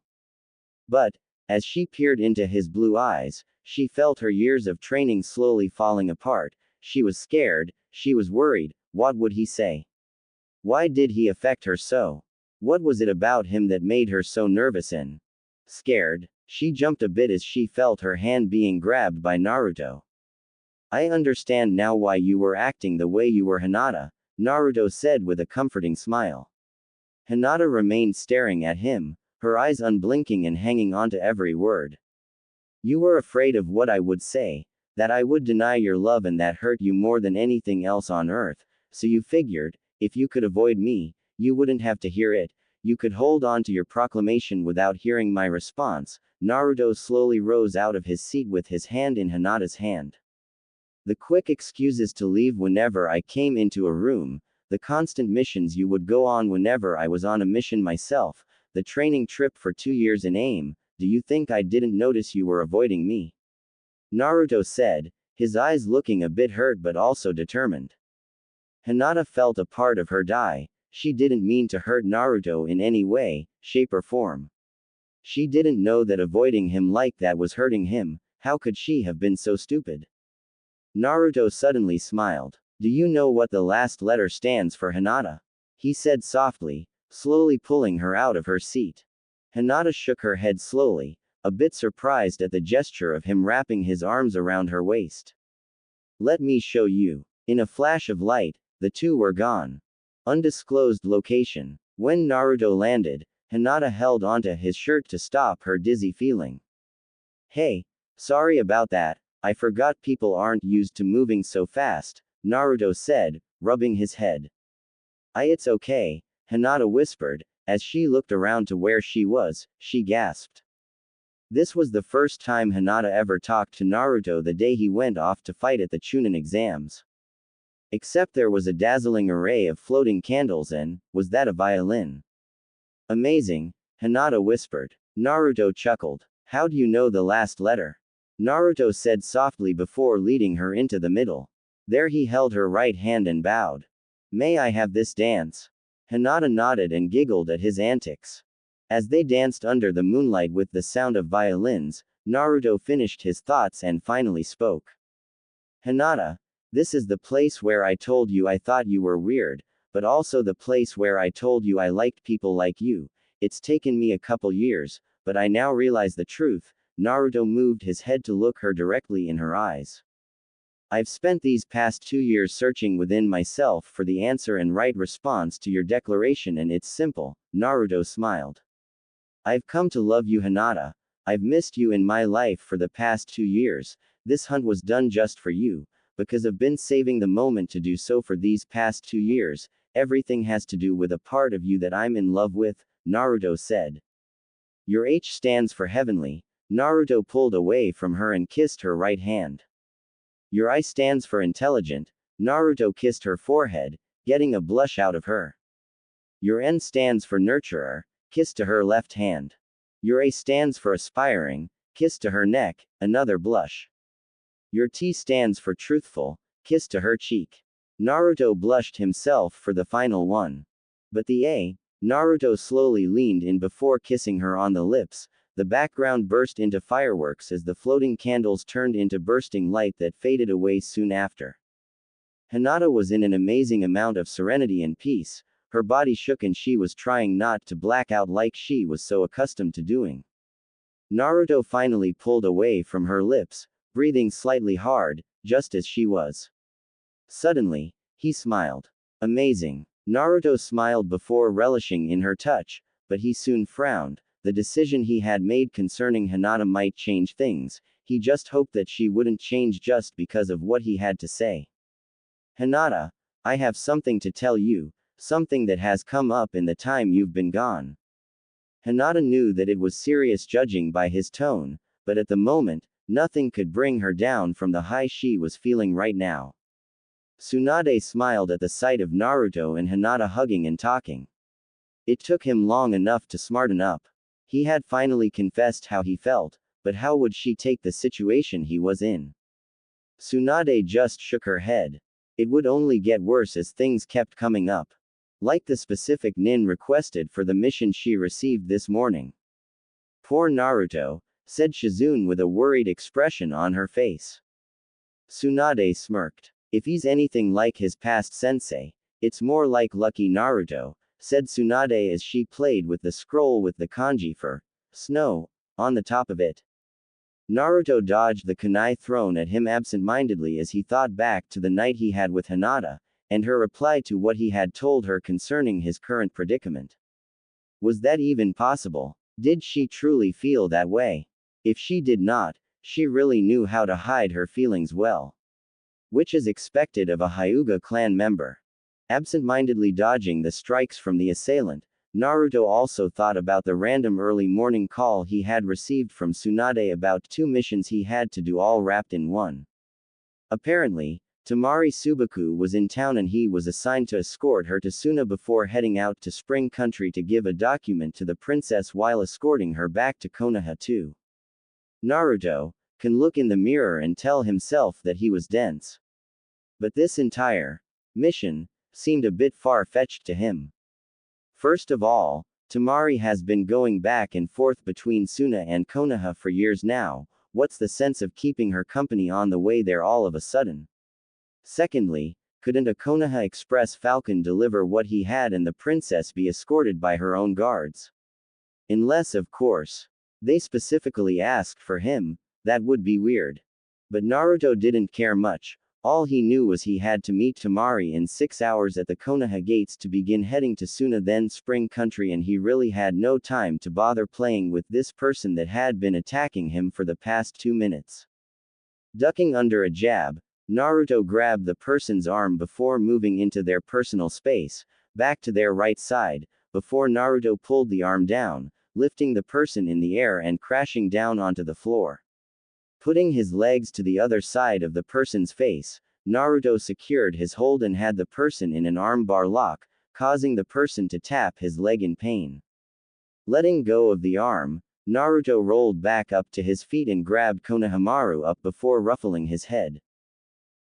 Speaker 1: But, as she peered into his blue eyes, she felt her years of training slowly falling apart. She was scared, she was worried. What would he say? Why did he affect her so? What was it about him that made her so nervous and scared? She jumped a bit as she felt her hand being grabbed by Naruto. I understand now why you were acting the way you were, Hinata, Naruto said with a comforting smile. Hinata remained staring at him, her eyes unblinking and hanging onto every word. You were afraid of what I would say, that I would deny your love and that hurt you more than anything else on earth, so you figured, if you could avoid me, you wouldn't have to hear it, you could hold on to your proclamation without hearing my response. Naruto slowly rose out of his seat with his hand in Hinata's hand. The quick excuses to leave whenever I came into a room, the constant missions you would go on whenever I was on a mission myself, the training trip for 2 years in AIM, do you think I didn't notice you were avoiding me? Naruto said, his eyes looking a bit hurt but also determined. Hinata felt a part of her die. She didn't mean to hurt Naruto in any way, shape or form. She didn't know that avoiding him like that was hurting him. How could she have been so stupid? Naruto suddenly smiled. Do you know what the last letter stands for, Hinata? He said softly, slowly pulling her out of her seat. Hinata shook her head slowly, a bit surprised at the gesture of him wrapping his arms around her waist. Let me show you. In a flash of light, the two were gone. Undisclosed location. When Naruto landed, Hinata held onto his shirt to stop her dizzy feeling. Hey, sorry about that, I forgot people aren't used to moving so fast, Naruto said, rubbing his head. It's okay, Hinata whispered, as she looked around to where she was, she gasped. This was the first time Hinata ever talked to Naruto the day he went off to fight at the Chunin exams. Except there was a dazzling array of floating candles and, was that a violin? Amazing, Hinata whispered. Naruto chuckled. How do you know the last letter? Naruto said softly before leading her into the middle. There he held her right hand and bowed. May I have this dance? Hinata nodded and giggled at his antics. As they danced under the moonlight with the sound of violins, Naruto finished his thoughts and finally spoke. Hinata, this is the place where I told you I thought you were weird, but also the place where I told you I liked people like you. It's taken me a couple years, but I now realize the truth. Naruto moved his head to look her directly in her eyes. I've spent these past 2 years searching within myself for the answer and right response to your declaration, and it's simple, Naruto smiled. I've come to love you, Hinata. I've missed you in my life for the past 2 years. This hunt was done just for you, because I've been saving the moment to do so for these past 2 years. Everything has to do with a part of you that I'm in love with, Naruto said. Your H stands for heavenly. Naruto pulled away from her and kissed her right hand. Your I stands for intelligent. Naruto kissed her forehead, getting a blush out of her. Your N stands for nurturer. Kiss to her left hand. Your A stands for aspiring. Kiss to her neck, another blush. Your T stands for truthful. Kiss to her cheek. Naruto blushed himself for the final one. But the A, Naruto slowly leaned in before kissing her on the lips. The background burst into fireworks as the floating candles turned into bursting light that faded away soon after. Hinata was in an amazing amount of serenity and peace. Her body shook and she was trying not to black out like she was so accustomed to doing. Naruto finally pulled away from her lips, breathing slightly hard, just as she was. Suddenly, he smiled. Amazing. Naruto smiled before relishing in her touch, but he soon frowned. The decision he had made concerning Hinata might change things, he just hoped that she wouldn't change just because of what he had to say. Hinata, I have something to tell you, something that has come up in the time you've been gone. Hinata knew that it was serious judging by his tone, but at the moment, nothing could bring her down from the high she was feeling right now. Tsunade smiled at the sight of Naruto and Hinata hugging and talking. It took him long enough to smarten up. He had finally confessed how he felt, but how would she take the situation he was in? Tsunade just shook her head. It would only get worse as things kept coming up. Like the specific Nin requested for the mission she received this morning. Poor Naruto, said Shizune with a worried expression on her face. Tsunade smirked. If he's anything like his past sensei, it's more like lucky Naruto, said Tsunade as she played with the scroll with the kanji for snow on the top of it. Naruto dodged the kunai thrown at him absent-mindedly as he thought back to the night he had with Hinata, and her reply to what he had told her concerning his current predicament. Was that even possible? Did she truly feel that way? If she did not, she really knew how to hide her feelings well. Which is expected of a Hyuga clan member. Absent-mindedly dodging the strikes from the assailant, Naruto also thought about the random early morning call he had received from Tsunade about 2 missions he had to do all wrapped in one. Apparently, Temari Subaku was in town and he was assigned to escort her to Suna before heading out to Spring Country to give a document to the princess while escorting her back to Konoha too. Naruto can look in the mirror and tell himself that he was dense. But this entire mission seemed a bit far-fetched to him. First of all, Temari has been going back and forth between Suna and Konoha for years now. What's the sense of keeping her company on the way there all of a sudden? Secondly, couldn't a Konoha Express Falcon deliver what he had and the princess be escorted by her own guards? Unless, of course, they specifically asked for him, that would be weird. But Naruto didn't care much. All he knew was he had to meet Temari in 6 hours at the Konoha gates to begin heading to Suna then Spring Country, and he really had no time to bother playing with this person that had been attacking him for the past 2 minutes. Ducking under a jab, Naruto grabbed the person's arm before moving into their personal space, back to their right side, before Naruto pulled the arm down, lifting the person in the air and crashing down onto the floor. Putting his legs to the other side of the person's face, Naruto secured his hold and had the person in an armbar lock, causing the person to tap his leg in pain. Letting go of the arm, Naruto rolled back up to his feet and grabbed Konohamaru up before ruffling his head.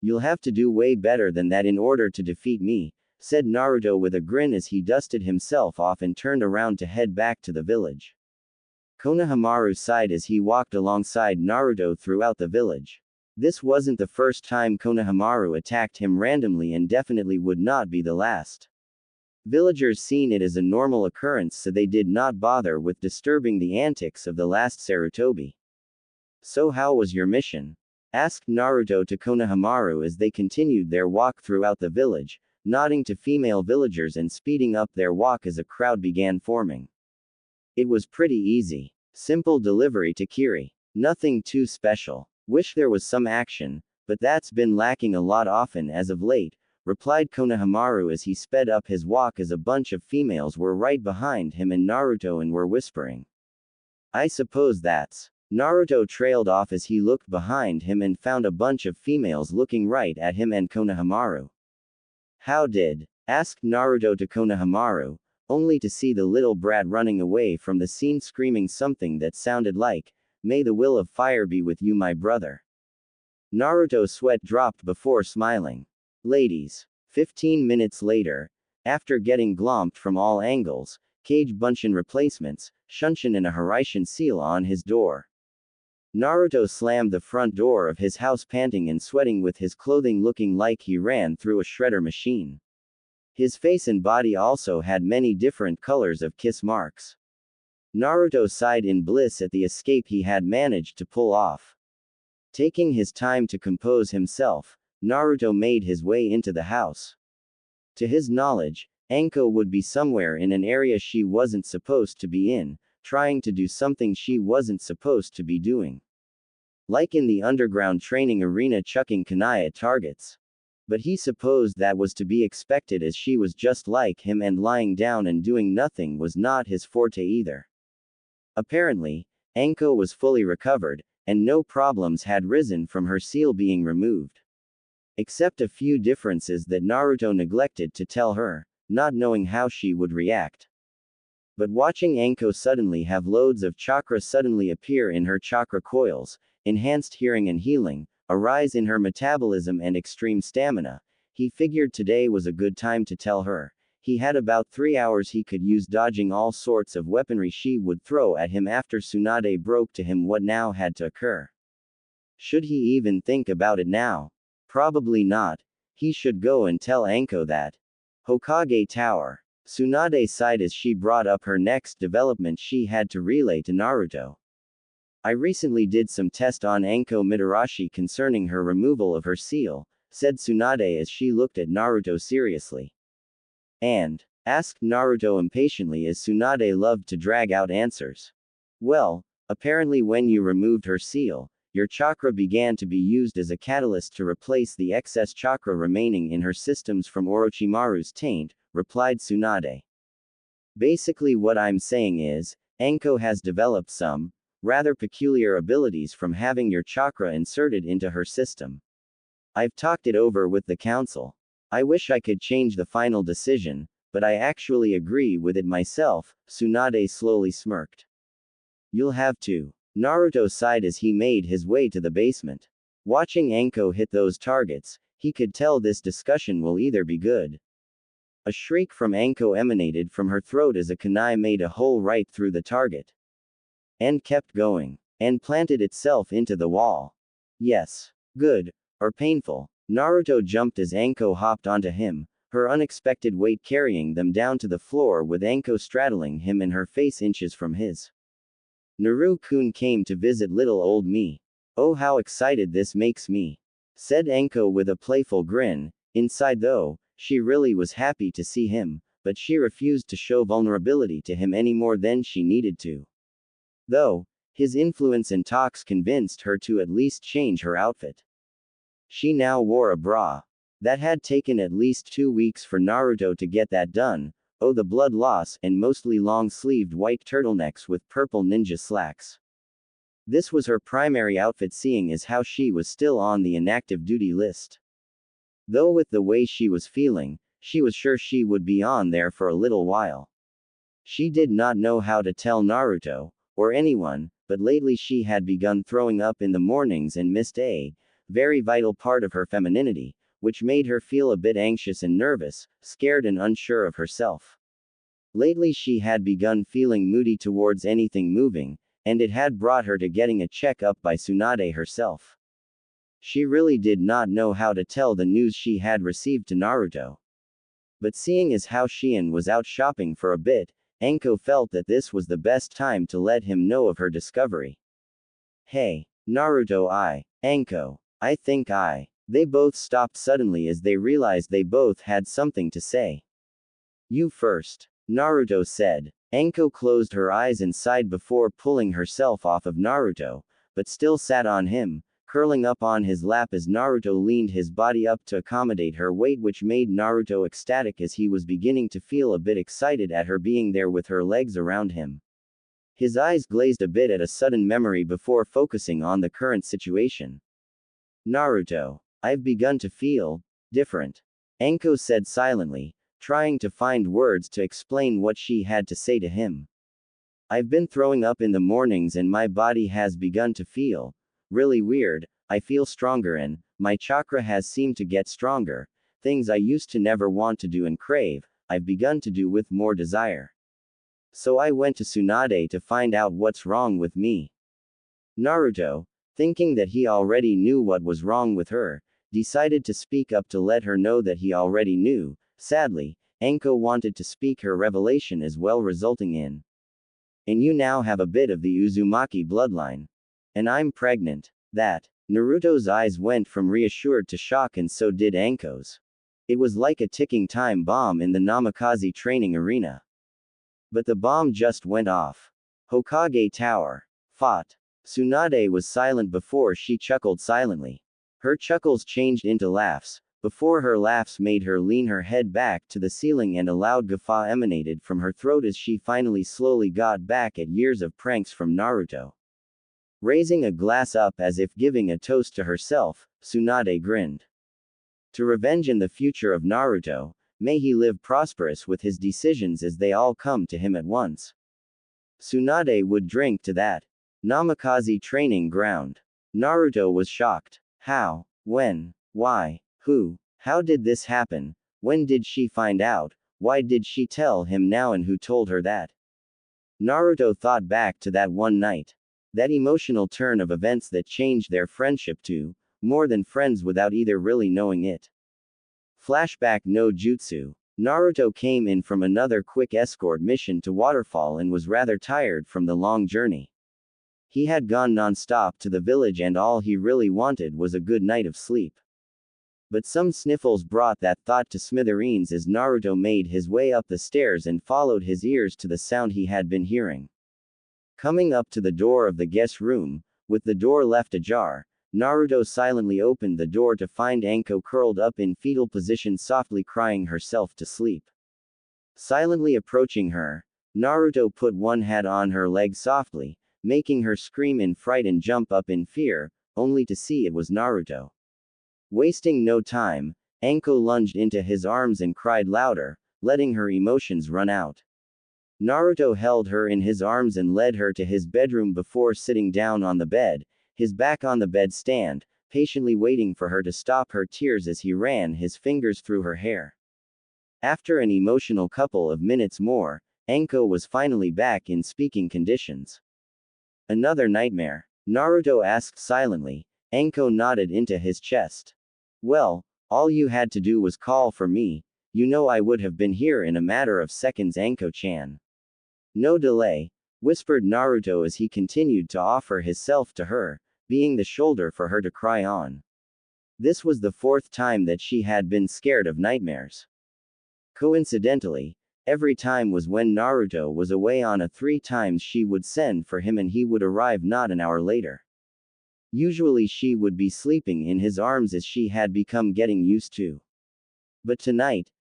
Speaker 1: You'll have to do way better than that in order to defeat me, said Naruto with a grin as he dusted himself off and turned around to head back to the village. Konohamaru sighed as he walked alongside Naruto throughout the village. This wasn't the first time Konohamaru attacked him randomly and definitely would not be the last. Villagers seen it as a normal occurrence, so they did not bother with disturbing the antics of the last Sarutobi. So how was your mission? Asked Naruto to Konohamaru as they continued their walk throughout the village, nodding to female villagers and speeding up their walk as a crowd began forming. It was pretty easy. Simple delivery to Kiri. Nothing too special. Wish there was some action, but that's been lacking a lot often as of late, replied Konohamaru as he sped up his walk as a bunch of females were right behind him and Naruto and were whispering. I suppose that's. Naruto trailed off as he looked behind him and found a bunch of females looking right at him and Konohamaru. How did? Asked Naruto to Konohamaru, only to see the little brat running away from the scene screaming something that sounded like, "May the will of fire be with you, my brother." Naruto's sweat dropped before smiling. Ladies. 15 minutes later, after getting glomped from all angles, Kage Bunshin replacements, Shunshin and a Hiraishin seal on his door. Naruto slammed the front door of his house panting and sweating with his clothing looking like he ran through a shredder machine. His face and body also had many different colors of kiss marks. Naruto sighed in bliss at the escape he had managed to pull off. Taking his time to compose himself, Naruto made his way into the house. To his knowledge, Anko would be somewhere in an area she wasn't supposed to be in, trying to do something she wasn't supposed to be doing. Like in the underground training arena chucking kunai at targets. But he supposed that was to be expected as she was just like him and lying down and doing nothing was not his forte either. Apparently, Anko was fully recovered, and no problems had risen from her seal being removed. Except a few differences that Naruto neglected to tell her, not knowing how she would react. But watching Anko suddenly have loads of chakra suddenly appear in her chakra coils, enhanced hearing and healing, a rise in her metabolism and extreme stamina, he figured today was a good time to tell her. He had about 3 hours he could use dodging all sorts of weaponry she would throw at him after Tsunade broke to him what now had to occur. Should he even think about it now? Probably not. He should go and tell Anko that. Hokage Tower. Tsunade sighed as she brought up her next development she had to relay to Naruto. I recently did some test on Anko Mitarashi concerning her removal of her seal, said Tsunade as she looked at Naruto seriously. And? Asked Naruto impatiently as Tsunade loved to drag out answers. Well, apparently when you removed her seal, your chakra began to be used as a catalyst to replace the excess chakra remaining in her systems from Orochimaru's taint, replied Tsunade. Basically what I'm saying is, Anko has developed some, rather peculiar abilities from having your chakra inserted into her system. I've talked it over with the council. I wish I could change the final decision, but I actually agree with it myself, Tsunade slowly smirked. You'll have to. Naruto sighed as he made his way to the basement. Watching Anko hit those targets, he could tell this discussion will either be good. A shriek from Anko emanated from her throat as a kunai made a hole right through the target. And kept going. And planted itself into the wall. Yes. Good. Or painful. Naruto jumped as Anko hopped onto him, her unexpected weight carrying them down to the floor with Anko straddling him and her face inches from his. Naru-kun came to visit little old me. Oh how excited this makes me. Said Anko with a playful grin. Inside though, she really was happy to see him, but she refused to show vulnerability to him any more than she needed to. Though, his influence and talks convinced her to at least change her outfit. She now wore a bra. That had taken at least 2 weeks for Naruto to get that done. Oh the blood loss and mostly long-sleeved white turtlenecks with purple ninja slacks. This was her primary outfit seeing as how she was still on the inactive duty list. Though with the way she was feeling, she was sure she would be on there for a little while. She did not know how to tell Naruto, or anyone, but lately she had begun throwing up in the mornings and missed a very vital part of her femininity, which made her feel a bit anxious and nervous, scared and unsure of herself. Lately she had begun feeling moody towards anything moving, and it had brought her to getting a check-up by Tsunade herself. She really did not know how to tell the news she had received to Naruto. But seeing as how Shion was out shopping for a bit, Anko felt that this was the best time to let him know of her discovery. Hey, Naruto Anko. I think They both stopped suddenly as they realized they both had something to say. You first. Naruto said. Anko closed her eyes and sighed before pulling herself off of Naruto, but still sat on him, curling up on his lap as Naruto leaned his body up to accommodate her weight, which made Naruto ecstatic as he was beginning to feel a bit excited at her being there with her legs around him. His eyes glazed a bit at a sudden memory before focusing on the current situation. Naruto. I've begun to feel different. Anko said silently, trying to find words to explain what she had to say to him. I've been throwing up in the mornings and my body has begun to feel really weird. I feel stronger and my chakra has seemed to get stronger. Things I used to never want to do and crave, I've begun to do with more desire. So I went to Tsunade to find out what's wrong with me. Naruto, thinking that he already knew what was wrong with her, decided to speak up to let her know that he already knew. Sadly, Anko wanted to speak her revelation as well, resulting in And you now have a bit of the Uzumaki bloodline. And I'm pregnant. That. Naruto's eyes went from reassured to shock, and so did Anko's. It was like a ticking time bomb in the Namikaze training arena. But the bomb just went off. Hokage Tower. Fought. Tsunade was silent before she chuckled silently. Her chuckles changed into laughs. Before her laughs made her lean her head back to the ceiling, and a loud guffaw emanated from her throat as she finally slowly got back at years of pranks from Naruto. Raising a glass up as if giving a toast to herself, Tsunade grinned. To revenge in the future of Naruto, may he live prosperous with his decisions as they all come to him at once. Tsunade would drink to that. Namikaze training ground. Naruto was shocked. How? When? Why? Who? How did this happen? When did she find out? Why did she tell him now, and who told her that? Naruto thought back to that one night. That emotional turn of events that changed their friendship to more than friends without either really knowing it. Flashback no jutsu. Naruto came in from another quick escort mission to Waterfall and was rather tired from the long journey. He had gone non-stop to the village, and all he really wanted was a good night of sleep. But some sniffles brought that thought to smithereens as Naruto made his way up the stairs and followed his ears to the sound he had been hearing. Coming up to the door of the guest room, with the door left ajar, Naruto silently opened the door to find Anko curled up in fetal position, softly crying herself to sleep. Silently approaching her, Naruto put one hand on her leg softly, making her scream in fright and jump up in fear, only to see it was Naruto. Wasting no time, Anko lunged into his arms and cried louder, letting her emotions run out. Naruto held her in his arms and led her to his bedroom before sitting down on the bed, his back on the bedstand, patiently waiting for her to stop her tears as he ran his fingers through her hair. After an emotional couple of minutes more, Anko was finally back in speaking conditions. Another nightmare? Naruto asked silently. Anko nodded into his chest. Well, all you had to do was call for me. You know I would have been here in a matter of seconds, Anko-chan. No delay, whispered Naruto as he continued to offer himself to her, being the shoulder for her to cry on. This was the fourth time that she had been scared of nightmares. Coincidentally, every time was when Naruto was away. On a 3 times she would send for him and he would arrive not an hour later. Usually she would be sleeping in his arms as she had become getting used to. But tonight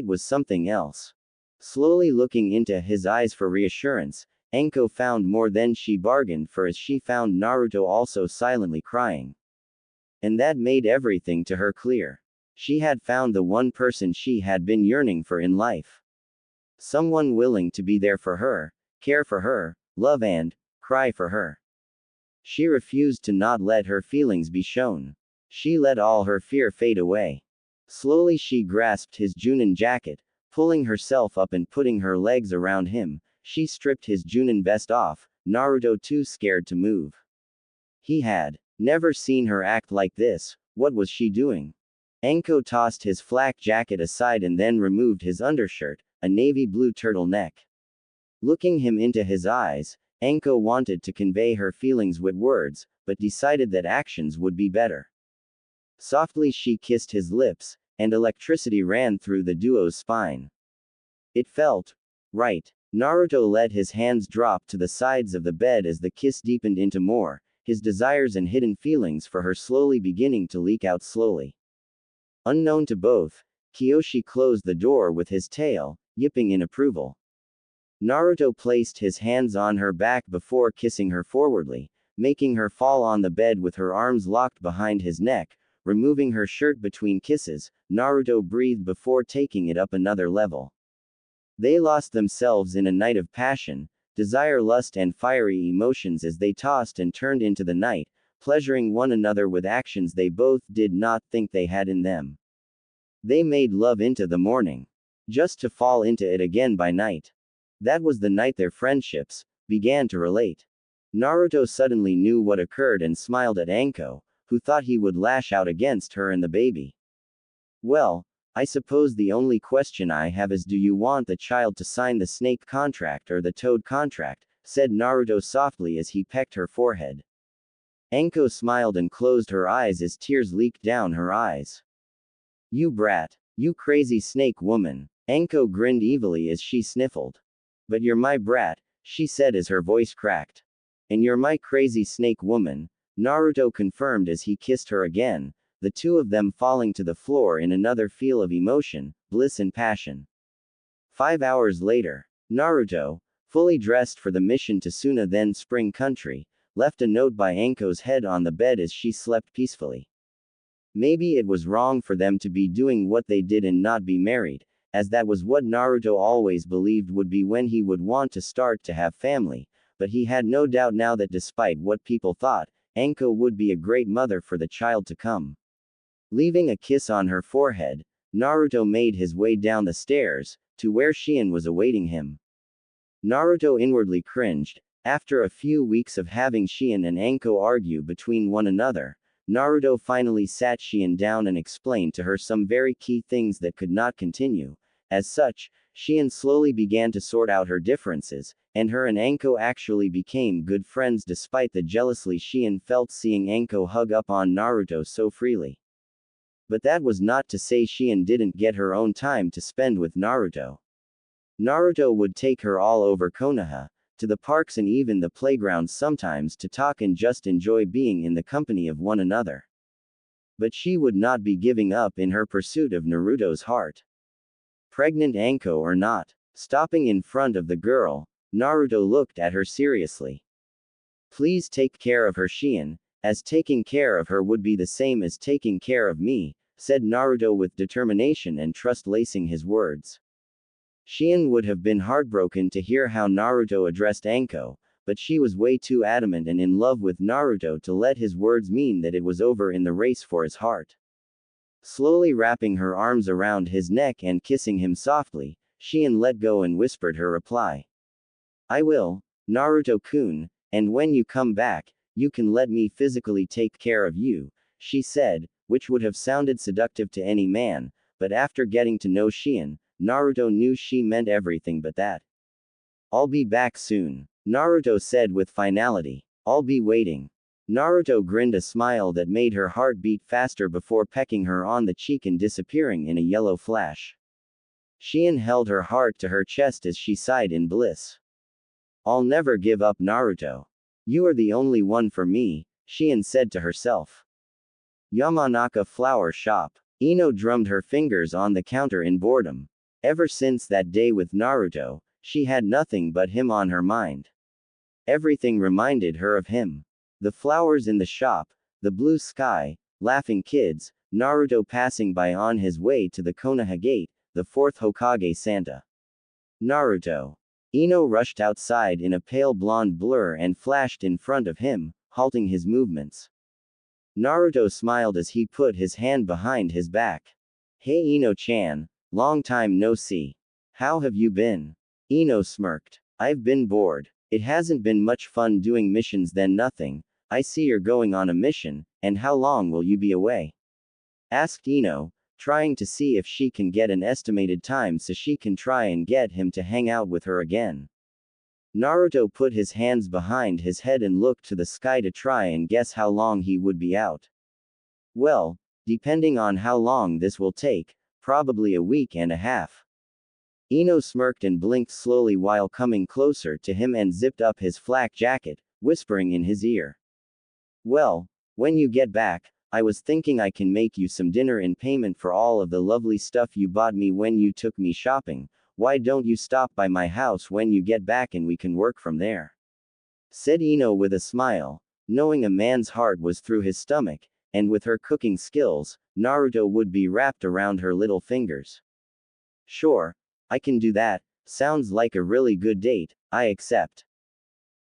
Speaker 1: was something else. Slowly looking into his eyes for reassurance, Anko found more than she bargained for as she found Naruto also silently crying. And that made everything to her clear. She had found the one person she had been yearning for in life. Someone willing to be there for her, care for her, love and cry for her. She refused to not let her feelings be shown. She let all her fear fade away. Slowly she grasped his Junin jacket, pulling herself up and putting her legs around him. She stripped his Junin vest off, Naruto too scared to move. He had never seen her act like this. What was she doing? Anko tossed his flak jacket aside and then removed his undershirt, a navy blue turtleneck. Looking him into his eyes, Anko wanted to convey her feelings with words, but decided that actions would be better. Softly she kissed his lips, and electricity ran through the duo's spine. It felt right. Naruto let his hands drop to the sides of the bed as the kiss deepened into more, his desires and hidden feelings for her slowly beginning to leak out slowly. Unknown to both, Kyoshi closed the door with his tail, yipping in approval. Naruto placed his hands on her back before kissing her forwardly, making her fall on the bed with her arms locked behind his neck. Removing her shirt between kisses, Naruto breathed before taking it up another level. They lost themselves in a night of passion, desire, lust and fiery emotions as they tossed and turned into the night, pleasuring one another with actions they both did not think they had in them. They made love into the morning, just to fall into it again by night. That was the night their friendships began to relate. Naruto suddenly knew what occurred and smiled at Anko, who thought he would lash out against her and the baby. Well, I suppose the only question I have is, do you want the child to sign the snake contract or the toad contract? said Naruto softly as he pecked her forehead. Anko smiled and closed her eyes as tears leaked down her eyes. You brat. You crazy snake woman. Anko grinned evilly as she sniffled. But you're my brat, she said as her voice cracked. And you're my crazy snake woman, Naruto confirmed as he kissed her again, the two of them falling to the floor in another feel of emotion, bliss and passion. 5 hours later, Naruto, fully dressed for the mission to Suna then Spring Country, left a note by Anko's head on the bed as she slept peacefully. Maybe it was wrong for them to be doing what they did and not be married, as that was what Naruto always believed would be when he would want to start to have family, but he had no doubt now that despite what people thought, Anko would be a great mother for the child to come. Leaving a kiss on her forehead, Naruto made his way down the stairs, to where Shion was awaiting him. Naruto inwardly cringed. After a few weeks of having Shion and Anko argue between one another, Naruto finally sat Shion down and explained to her some very key things that could not continue. As such, Shion slowly began to sort out her differences, and her and Anko actually became good friends despite the jealousy Shion felt seeing Anko hug up on Naruto so freely. But that was not to say Shion didn't get her own time to spend with Naruto. Naruto would take her all over Konoha, to the parks and even the playgrounds sometimes to talk and just enjoy being in the company of one another. But she would not be giving up in her pursuit of Naruto's heart. Pregnant Anko or not, stopping in front of the girl, Naruto looked at her seriously. Please take care of her, Shion, as taking care of her would be the same as taking care of me, said Naruto with determination and trust lacing his words. Shion would have been heartbroken to hear how Naruto addressed Anko, but she was way too adamant and in love with Naruto to let his words mean that it was over in the race for his heart. Slowly wrapping her arms around his neck and kissing him softly, Shion let go and whispered her reply. I will, Naruto-kun, and when you come back, you can let me physically take care of you, she said, which would have sounded seductive to any man, but after getting to know Shion, Naruto knew she meant everything but that. I'll be back soon, Naruto said with finality. I'll be waiting. Naruto grinned a smile that made her heart beat faster before pecking her on the cheek and disappearing in a yellow flash. Shion held her heart to her chest as she sighed in bliss. I'll never give up, Naruto. You are the only one for me, Shion said to herself. Yamanaka Flower Shop. Ino drummed her fingers on the counter in boredom. Ever since that day with Naruto, she had nothing but him on her mind. Everything reminded her of him. The flowers in the shop, the blue sky, laughing kids, Naruto passing by on his way to the Konoha Gate, the fourth Hokage Santa. Naruto. Ino rushed outside in a pale blonde blur and flashed in front of him, halting his movements. Naruto smiled as he put his hand behind his back. Hey Ino-chan, long time no see. How have you been? Ino smirked. I've been bored. It hasn't been much fun doing missions then nothing. I see you're going on a mission, and how long will you be away? Asked Ino, trying to see if she can get an estimated time so she can try and get him to hang out with her again. Naruto put his hands behind his head and looked to the sky to try and guess how long he would be out. Well, depending on how long this will take, probably a week and a half. Ino smirked and blinked slowly while coming closer to him and zipped up his flak jacket, whispering in his ear. Well, when you get back, I was thinking I can make you some dinner in payment for all of the lovely stuff you bought me when you took me shopping. Why don't you stop by my house when you get back and we can work from there? Said Ino with a smile, knowing a man's heart was through his stomach, and with her cooking skills, Naruto would be wrapped around her little fingers. Sure, I can do that, sounds like a really good date, I accept.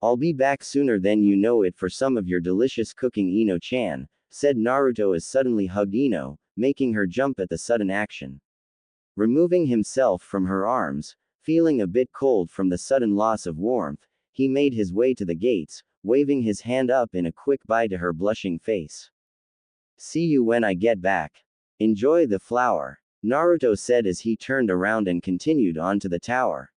Speaker 1: I'll be back sooner than you know it for some of your delicious cooking, Ino-chan, said Naruto as suddenly hugged Ino, making her jump at the sudden action. Removing himself from her arms, feeling a bit cold from the sudden loss of warmth, he made his way to the gates, waving his hand up in a quick bye to her blushing face. See you when I get back. Enjoy the flower, Naruto said as he turned around and continued on to the tower.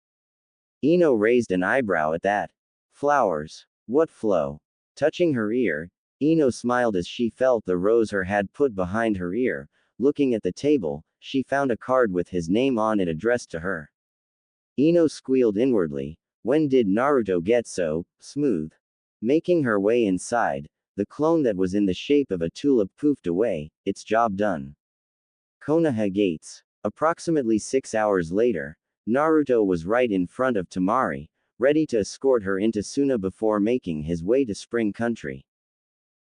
Speaker 1: Ino raised an eyebrow at that. Flowers. What flow? Touching her ear, Ino smiled as she felt the rose her had put behind her ear. Looking at the table, she found a card with his name on it addressed to her. Ino squealed inwardly. When did Naruto get so smooth? Making her way inside, the clone that was in the shape of a tulip poofed away, its job done. Konoha Gates. Approximately 6 hours later, Naruto was right in front of Temari, ready to escort her into Suna before making his way to Spring Country.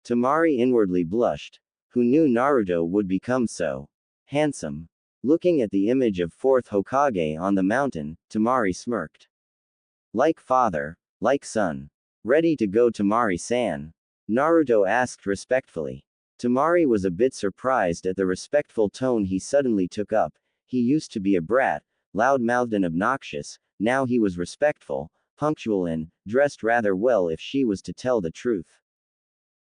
Speaker 1: Temari inwardly blushed. Who knew Naruto would become so handsome? Looking at the image of fourth Hokage on the mountain, Temari smirked. Like father, like son. Ready to go, Temari-san? Naruto asked respectfully. Temari was a bit surprised at the respectful tone he suddenly took up. He used to be a brat, loud-mouthed and obnoxious. Now he was respectful, punctual and dressed rather well if she was to tell the truth.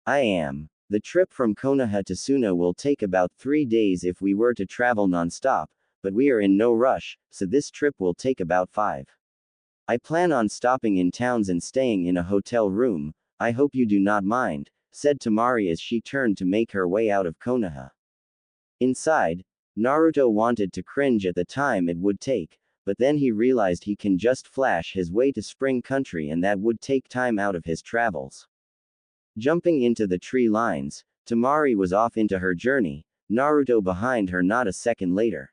Speaker 1: I am. The trip from Konoha to Suna will take about 3 days if we were to travel non-stop, but we are in no rush, so this trip will take about 5. I plan on stopping in towns and staying in a hotel room. I hope you do not mind, said Temari as she turned to make her way out of Konoha. Inside, Naruto wanted to cringe at the time it would take, but then he realized he can just flash his way to Spring Country and that would take time out of his travels. Jumping into the tree lines, Temari was off into her journey, Naruto behind her not a second later.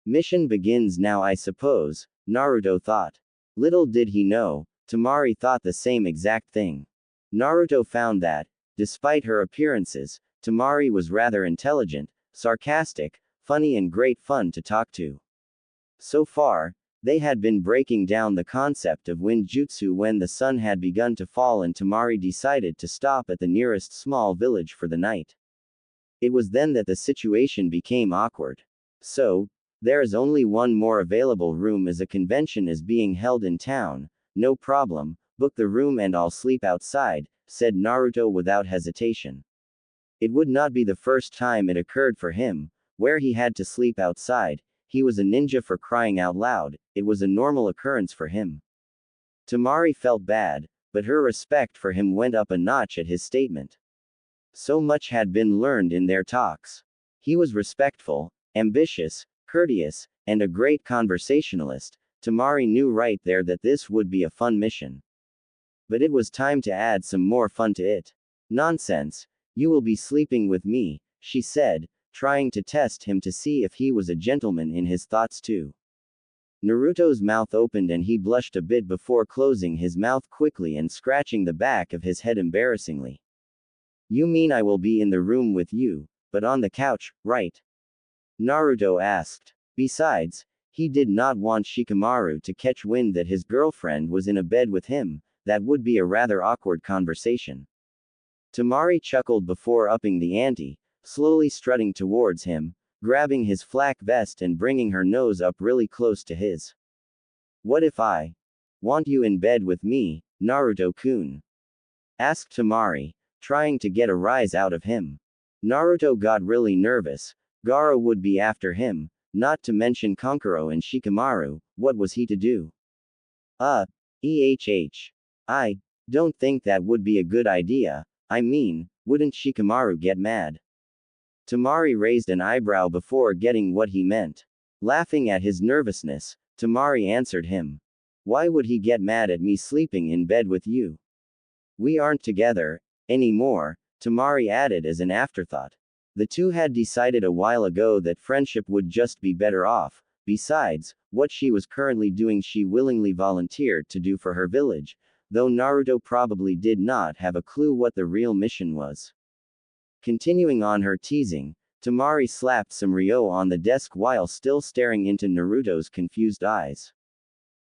Speaker 1: Mission begins now, I suppose, Naruto thought. Little did he know, Temari thought the same exact thing. Naruto found that, despite her appearances, Temari was rather intelligent, sarcastic, funny and great fun to talk to. So far, they had been breaking down the concept of wind jutsu when the sun had begun to fall and Temari decided to stop at the nearest small village for the night. It was then that the situation became awkward. So, there is only one more available room as a convention is being held in town. No problem, book the room and I'll sleep outside, said Naruto without hesitation. It would not be the first time it occurred for him, where he had to sleep outside. He was a ninja for crying out loud, it was a normal occurrence for him. Temari felt bad, but her respect for him went up a notch at his statement. So much had been learned in their talks. He was respectful, ambitious, courteous, and a great conversationalist. Temari knew right there that this would be a fun mission. But it was time to add some more fun to it. Nonsense, you will be sleeping with me, she said, trying to test him to see if he was a gentleman in his thoughts too. Naruto's mouth opened and he blushed a bit before closing his mouth quickly and scratching the back of his head embarrassingly. You mean I will be in the room with you, but on the couch, right? Naruto asked. Besides, he did not want Shikamaru to catch wind that his girlfriend was in a bed with him. That would be a rather awkward conversation. Temari chuckled before upping the ante, slowly strutting towards him, grabbing his flak vest and bringing her nose up really close to his. What if I want you in bed with me, Naruto-kun? Asked Temari, trying to get a rise out of him. Naruto got really nervous. Gaara would be after him, not to mention Kankuro and Shikamaru. What was he to do? I don't think that would be a good idea. I mean, wouldn't Shikamaru get mad? Temari raised an eyebrow before getting what he meant. Laughing at his nervousness, Temari answered him. Why would he get mad at me sleeping in bed with you? We aren't together anymore, Temari added as an afterthought. The two had decided a while ago that friendship would just be better off. Besides, what she was currently doing she willingly volunteered to do for her village, though Naruto probably did not have a clue what the real mission was. Continuing on her teasing, Temari slapped some Ryo on the desk while still staring into Naruto's confused eyes.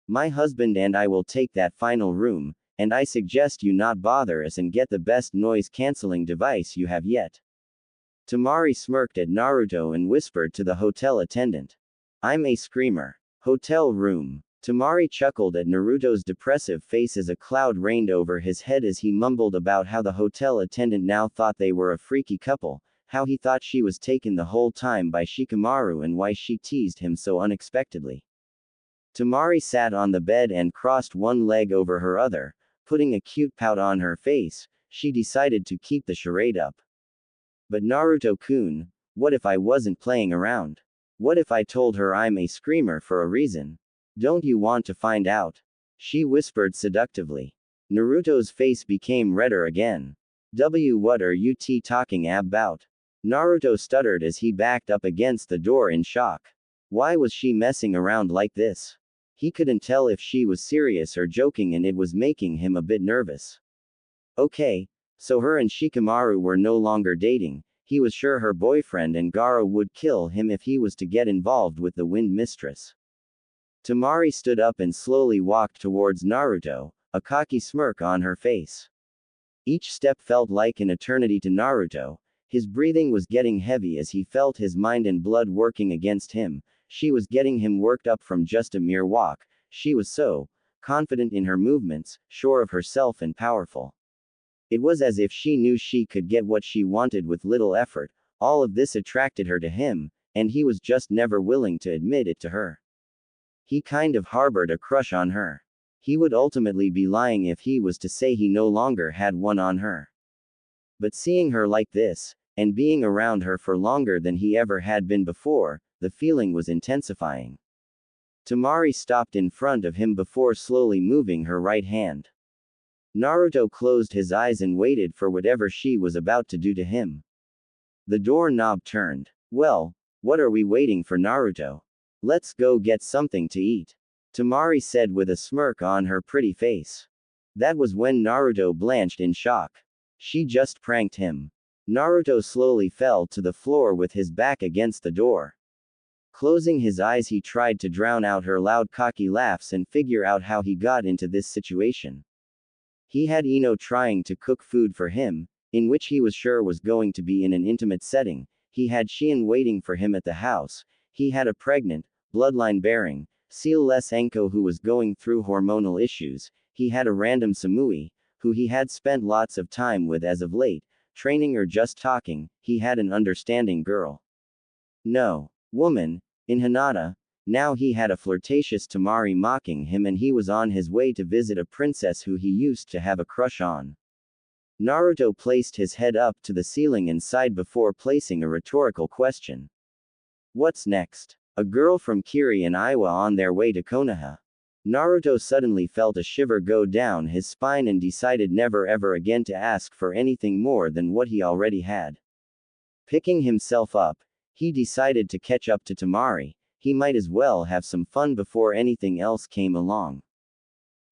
Speaker 1: My husband and I will take that final room, and I suggest you not bother us and get the best noise-canceling device you have yet. Temari smirked at Naruto and whispered to the hotel attendant. I'm a screamer. Hotel room. Temari chuckled at Naruto's depressive face as a cloud rained over his head as he mumbled about how the hotel attendant now thought they were a freaky couple, how he thought she was taken the whole time by Shikamaru and why she teased him so unexpectedly. Temari sat on the bed and crossed one leg over her other, Putting a cute pout on her face, she decided to keep the charade up. But Naruto-kun, what if I wasn't playing around? What if I told her I'm a screamer for a reason? Don't you want to find out? She whispered seductively. Naruto's face became redder again. What are you talking about? Naruto stuttered as he backed up against the door in shock. Why was she messing around like this? He couldn't tell if she was serious or joking, and it was making him a bit nervous. Okay, so her and Shikamaru were no longer dating. He was sure her boyfriend and Gaara would kill him if he was to get involved with the Wind Mistress. Temari stood up and slowly walked towards Naruto, a cocky smirk on her face. Each step felt like an eternity to Naruto. His breathing was getting heavy as he felt his mind and blood working against him. She was getting him worked up from just a mere walk. She was so confident in her movements, sure of herself and powerful. It was as if she knew she could get what she wanted with little effort. All of this attracted her to him, and he was just never willing to admit it to her. He kind of harbored a crush on her. He would ultimately be lying if he was to say he no longer had one on her. But seeing her like this, and being around her for longer than he ever had been before, the feeling was intensifying. Temari stopped in front of him before slowly moving her right hand. Naruto closed his eyes and waited for whatever she was about to do to him. The door knob turned. Well, what are we waiting for, Naruto? Let's go get something to eat. Temari said with a smirk on her pretty face. That was when Naruto blanched in shock. She just pranked him. Naruto slowly fell to the floor with his back against the door. Closing his eyes, he tried to drown out her loud cocky laughs and figure out how he got into this situation. He had Ino trying to cook food for him, in which he was sure was going to be in an intimate setting. He had Shion waiting for him at the house. He had a pregnant, bloodline-bearing, seal-less Anko who was going through hormonal issues. He had a random Samui, who he had spent lots of time with as of late, training or just talking. He had an understanding girl. No. Woman, in Hinata. Now he had a flirtatious Temari mocking him, and he was on his way to visit a princess who he used to have a crush on. Naruto placed his head up to the ceiling and sighed before placing a rhetorical question. What's next? A girl from Kiri and Iwa on their way to Konoha. Naruto suddenly felt a shiver go down his spine and decided never ever again to ask for anything more than what he already had. Picking himself up, he decided to catch up to Temari. He might as well have some fun before anything else came along.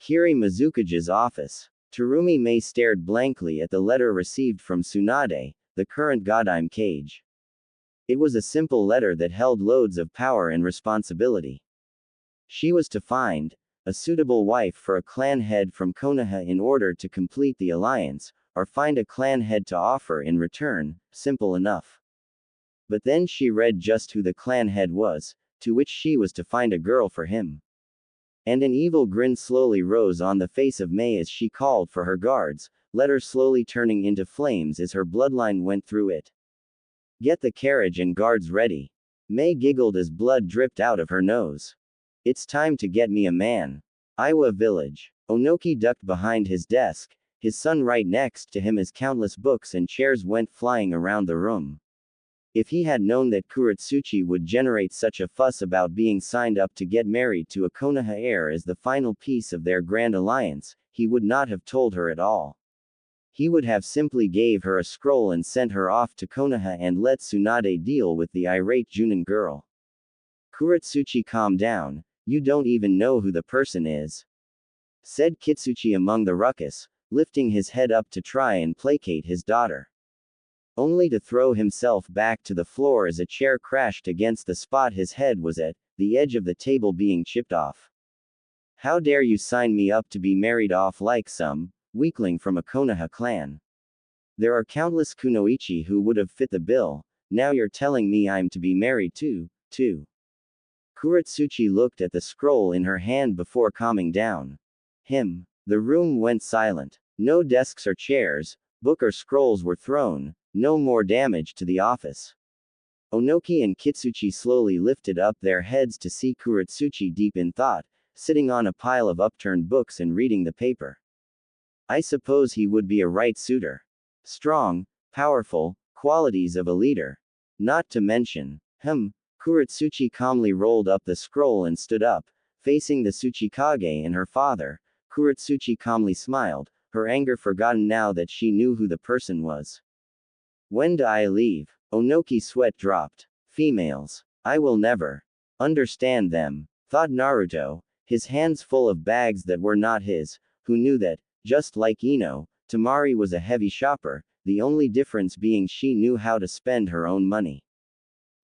Speaker 1: Kiri Mizukage's office. Terumi Mei stared blankly at the letter received from Tsunade, the current Godime Kage. It was a simple letter that held loads of power and responsibility. She was to find a suitable wife for a clan head from Konoha in order to complete the alliance, or find a clan head to offer in return. Simple enough. But then she read just who the clan head was, to which she was to find a girl for him. And an evil grin slowly rose on the face of Mei as she called for her guards, letter slowly turning into flames as her bloodline went through it. Get the carriage and guards ready. Mei giggled as blood dripped out of her nose. It's time to get me a man. Iwa Village. Onoki ducked behind his desk, his son right next to him as countless books and chairs went flying around the room. If he had known that Kuretsuchi would generate such a fuss about being signed up to get married to a Konoha heir as the final piece of their grand alliance, he would not have told her at all. He would have simply gave her a scroll and sent her off to Konoha and let Tsunade deal with the irate Junin girl. Kuretsuchi, calm down, you don't even know who the person is, said Kitsuchi among the ruckus, lifting his head up to try and placate his daughter. Only to throw himself back to the floor as a chair crashed against the spot his head was at, the edge of the table being chipped off. How dare you sign me up to be married off like some weakling from a Konoha clan? There are countless kunoichi who would have fit the bill. Now you're telling me I'm to be married to, too. Kuretsuchi looked at the scroll in her hand before calming down. The room went silent. No desks or chairs, book or scrolls were thrown. No more damage to the office. Onoki and Kitsuchi slowly lifted up their heads to see Kuretsuchi deep in thought, sitting on a pile of upturned books and reading the paper. I suppose he would be a right suitor. Strong, powerful, qualities of a leader. Not to mention, Kuretsuchi calmly rolled up the scroll and stood up, facing the Tsuchikage and her father. Kuretsuchi calmly smiled, her anger forgotten now that she knew who the person was. When do I leave? Onoki's sweat dropped. Females. I will never understand them, thought Naruto, his hands full of bags that were not his, who knew that, just like Ino, Temari was a heavy shopper, the only difference being she knew how to spend her own money.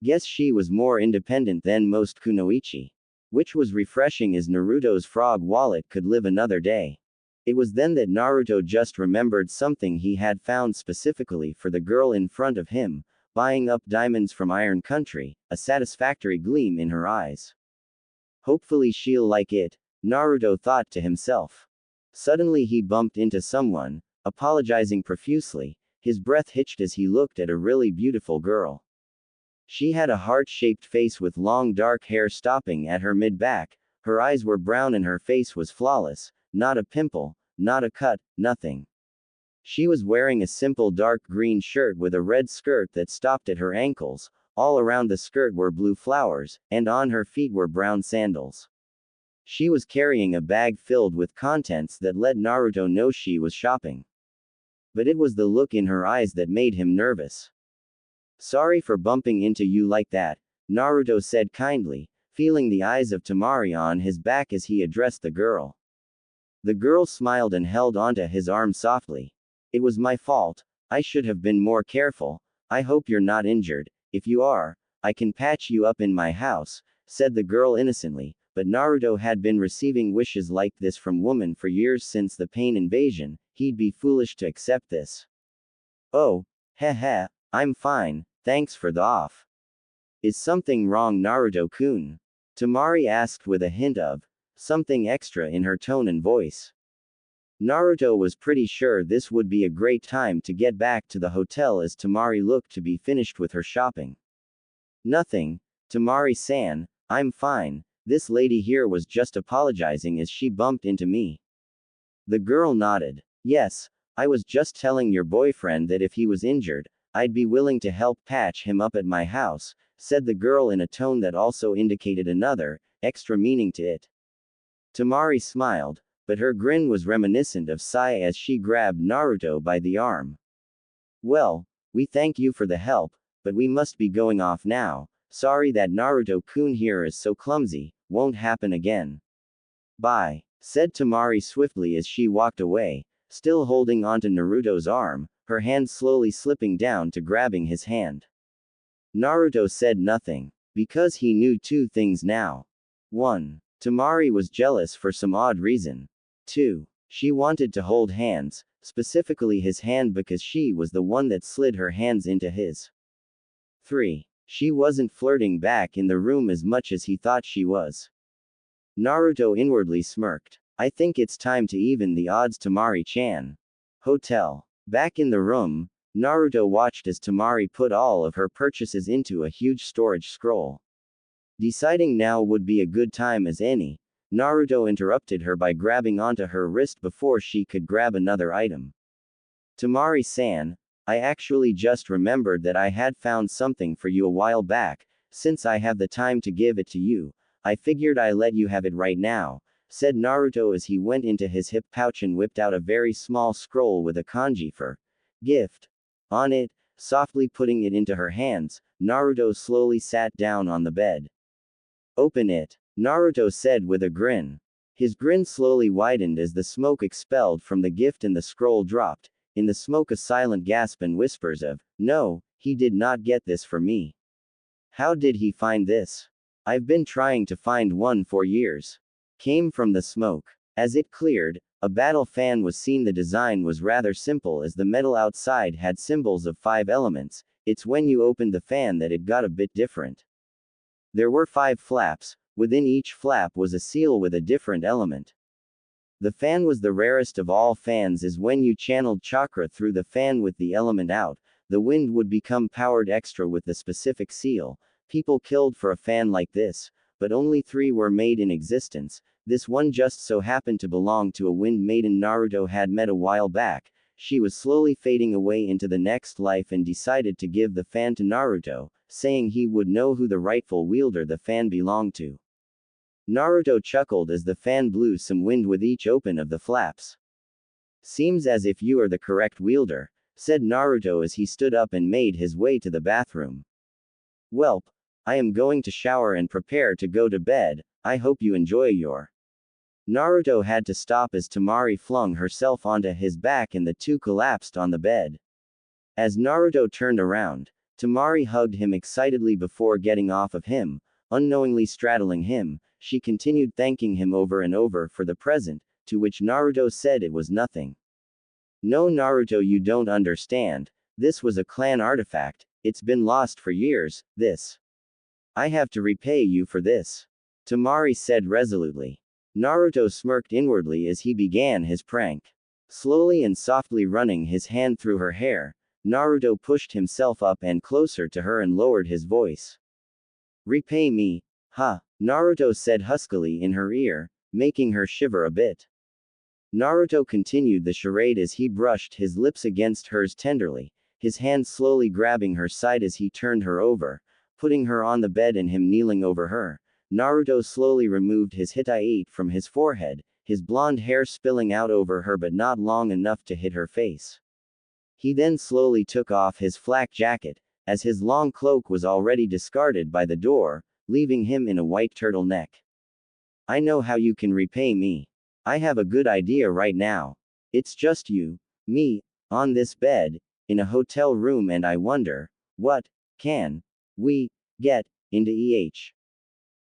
Speaker 1: Guess she was more independent than most kunoichi. Which was refreshing as Naruto's frog wallet could live another day. It was then that Naruto just remembered something he had found specifically for the girl in front of him, buying up diamonds from Iron Country, a satisfactory gleam in her eyes. Hopefully she'll like it, Naruto thought to himself. Suddenly he bumped into someone, apologizing profusely, his breath hitched as he looked at a really beautiful girl. She had a heart-shaped face with long dark hair stopping at her mid-back, her eyes were brown and her face was flawless, not a pimple, not a cut, nothing. She was wearing a simple dark green shirt with a red skirt that stopped at her ankles, all around the skirt were blue flowers, and on her feet were brown sandals. She was carrying a bag filled with contents that let Naruto know she was shopping. But it was the look in her eyes that made him nervous. Sorry for bumping into you like that, Naruto said kindly, feeling the eyes of Temari on his back as he addressed the girl. The girl smiled and held onto his arm softly. It was my fault, I should have been more careful, I hope you're not injured, if you are, I can patch you up in my house, said the girl innocently, but Naruto had been receiving wishes like this from women for years since the pain invasion, he'd be foolish to accept this. Oh, heh, I'm fine, thanks for the off. Is something wrong Naruto-kun? Temari asked with a hint of something extra in her tone and voice. Naruto was pretty sure this would be a great time to get back to the hotel as Temari looked to be finished with her shopping. Nothing, Temari-san, I'm fine, this lady here was just apologizing as she bumped into me. The girl nodded. Yes, I was just telling your boyfriend that if he was injured, I'd be willing to help patch him up at my house, said the girl in a tone that also indicated another, extra meaning to it. Temari smiled, but her grin was reminiscent of Sai as she grabbed Naruto by the arm. Well, we thank you for the help, but we must be going off now, sorry that Naruto-kun here is so clumsy, won't happen again. Bye, said Temari swiftly as she walked away, still holding onto Naruto's arm, her hand slowly slipping down to grabbing his hand. Naruto said nothing, because he knew two things now. 1. Temari was jealous for some odd reason. 2. She wanted to hold hands, specifically his hand because she was the one that slid her hands into his. 3. She wasn't flirting back in the room as much as he thought she was. Naruto inwardly smirked. I think it's time to even the odds Temari-chan. Hotel. Back in the room, Naruto watched as Temari put all of her purchases into a huge storage scroll. Deciding now would be a good time as any, Naruto interrupted her by grabbing onto her wrist before she could grab another item. Temari-san, I actually just remembered that I had found something for you a while back, since I have the time to give it to you, I figured I let you have it right now, said Naruto as he went into his hip pouch and whipped out a very small scroll with a kanji for gift on it, softly putting it into her hands. Naruto slowly sat down on the bed. Open it, Naruto said with a grin. His grin slowly widened as the smoke expelled from the gift and the scroll dropped. In the smoke a silent gasp and whispers of, no, he did not get this for me. How did he find this? I've been trying to find one for years. Came from the smoke. As it cleared, a battle fan was seen. The design was rather simple as the metal outside had symbols of 5 elements, it's when you opened the fan that it got a bit different. There were 5 flaps, within each flap was a seal with a different element. The fan was the rarest of all fans as when you channeled chakra through the fan with the element out, the wind would become powered extra with the specific seal. People killed for a fan like this, but only 3 were made in existence. This one just so happened to belong to a wind maiden Naruto had met a while back. She was slowly fading away into the next life and decided to give the fan to Naruto, saying he would know who the rightful wielder the fan belonged to. Naruto chuckled as the fan blew some wind with each open of the flaps. Seems as if you are the correct wielder, said Naruto as he stood up and made his way to the bathroom. Welp, I am going to shower and prepare to go to bed. I hope you enjoy your. Naruto had to stop as Temari flung herself onto his back and the two collapsed on the bed. As Naruto turned around, Temari hugged him excitedly before getting off of him, unknowingly straddling him. She continued thanking him over and over for the present, to which Naruto said it was nothing. No, Naruto, you don't understand. This was a clan artifact. It's been lost for years. This. I have to repay you for this. Temari said resolutely. Naruto smirked inwardly as he began his prank. Slowly and softly running his hand through her hair, Naruto pushed himself up and closer to her and lowered his voice. Repay me, huh? Naruto said huskily in her ear, making her shiver a bit. Naruto continued the charade as he brushed his lips against hers tenderly, his hand slowly grabbing her side as he turned her over, putting her on the bed and him kneeling over her. Naruto slowly removed his hitai from his forehead, his blonde hair spilling out over her but not long enough to hit her face. He then slowly took off his flak jacket, as his long cloak was already discarded by the door, leaving him in a white turtleneck. I know how you can repay me. I have a good idea right now. It's just you, me, on this bed, in a hotel room, and I wonder, what can we get into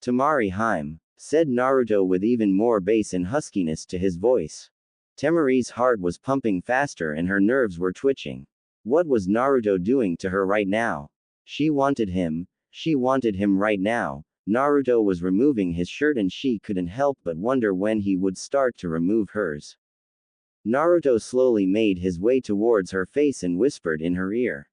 Speaker 1: Temari Harem, said Naruto with even more bass and huskiness to his voice. Temari's heart was pumping faster and her nerves were twitching. What was Naruto doing to her right now? She wanted him right now. Naruto was removing his shirt and she couldn't help but wonder when he would start to remove hers. Naruto slowly made his way towards her face and whispered in her ear.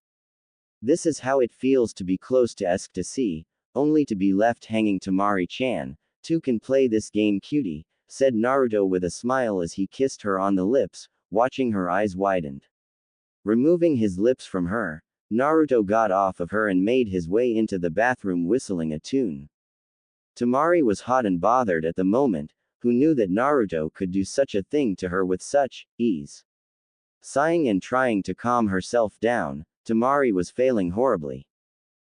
Speaker 1: This is how it feels to be close to ecstasy, only to be left hanging. Temari-chan, two can play this game, cutie, said Naruto with a smile as he kissed her on the lips, watching her eyes widened. Removing his lips from her, Naruto got off of her and made his way into the bathroom whistling a tune. Temari was hot and bothered at the moment, who knew that Naruto could do such a thing to her with such ease. Sighing and trying to calm herself down, Temari was failing horribly.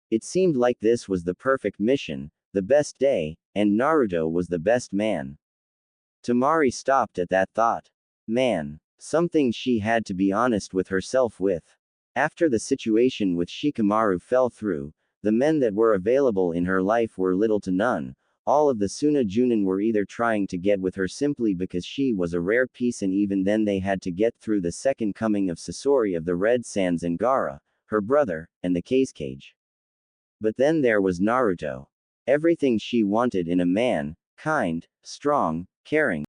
Speaker 1: It seemed like this was the perfect mission, the best day, and Naruto was the best man. Temari stopped at that thought. Man. Something she had to be honest with herself with. After the situation with Shikamaru fell through, the men that were available in her life were little to none. All of the Sunajunin were either trying to get with her simply because she was a rare piece, and even then they had to get through the second coming of Sasori of the Red Sands and Gaara, her brother, and the Cage. But then there was Naruto. Everything she wanted in a man: kind, strong, caring.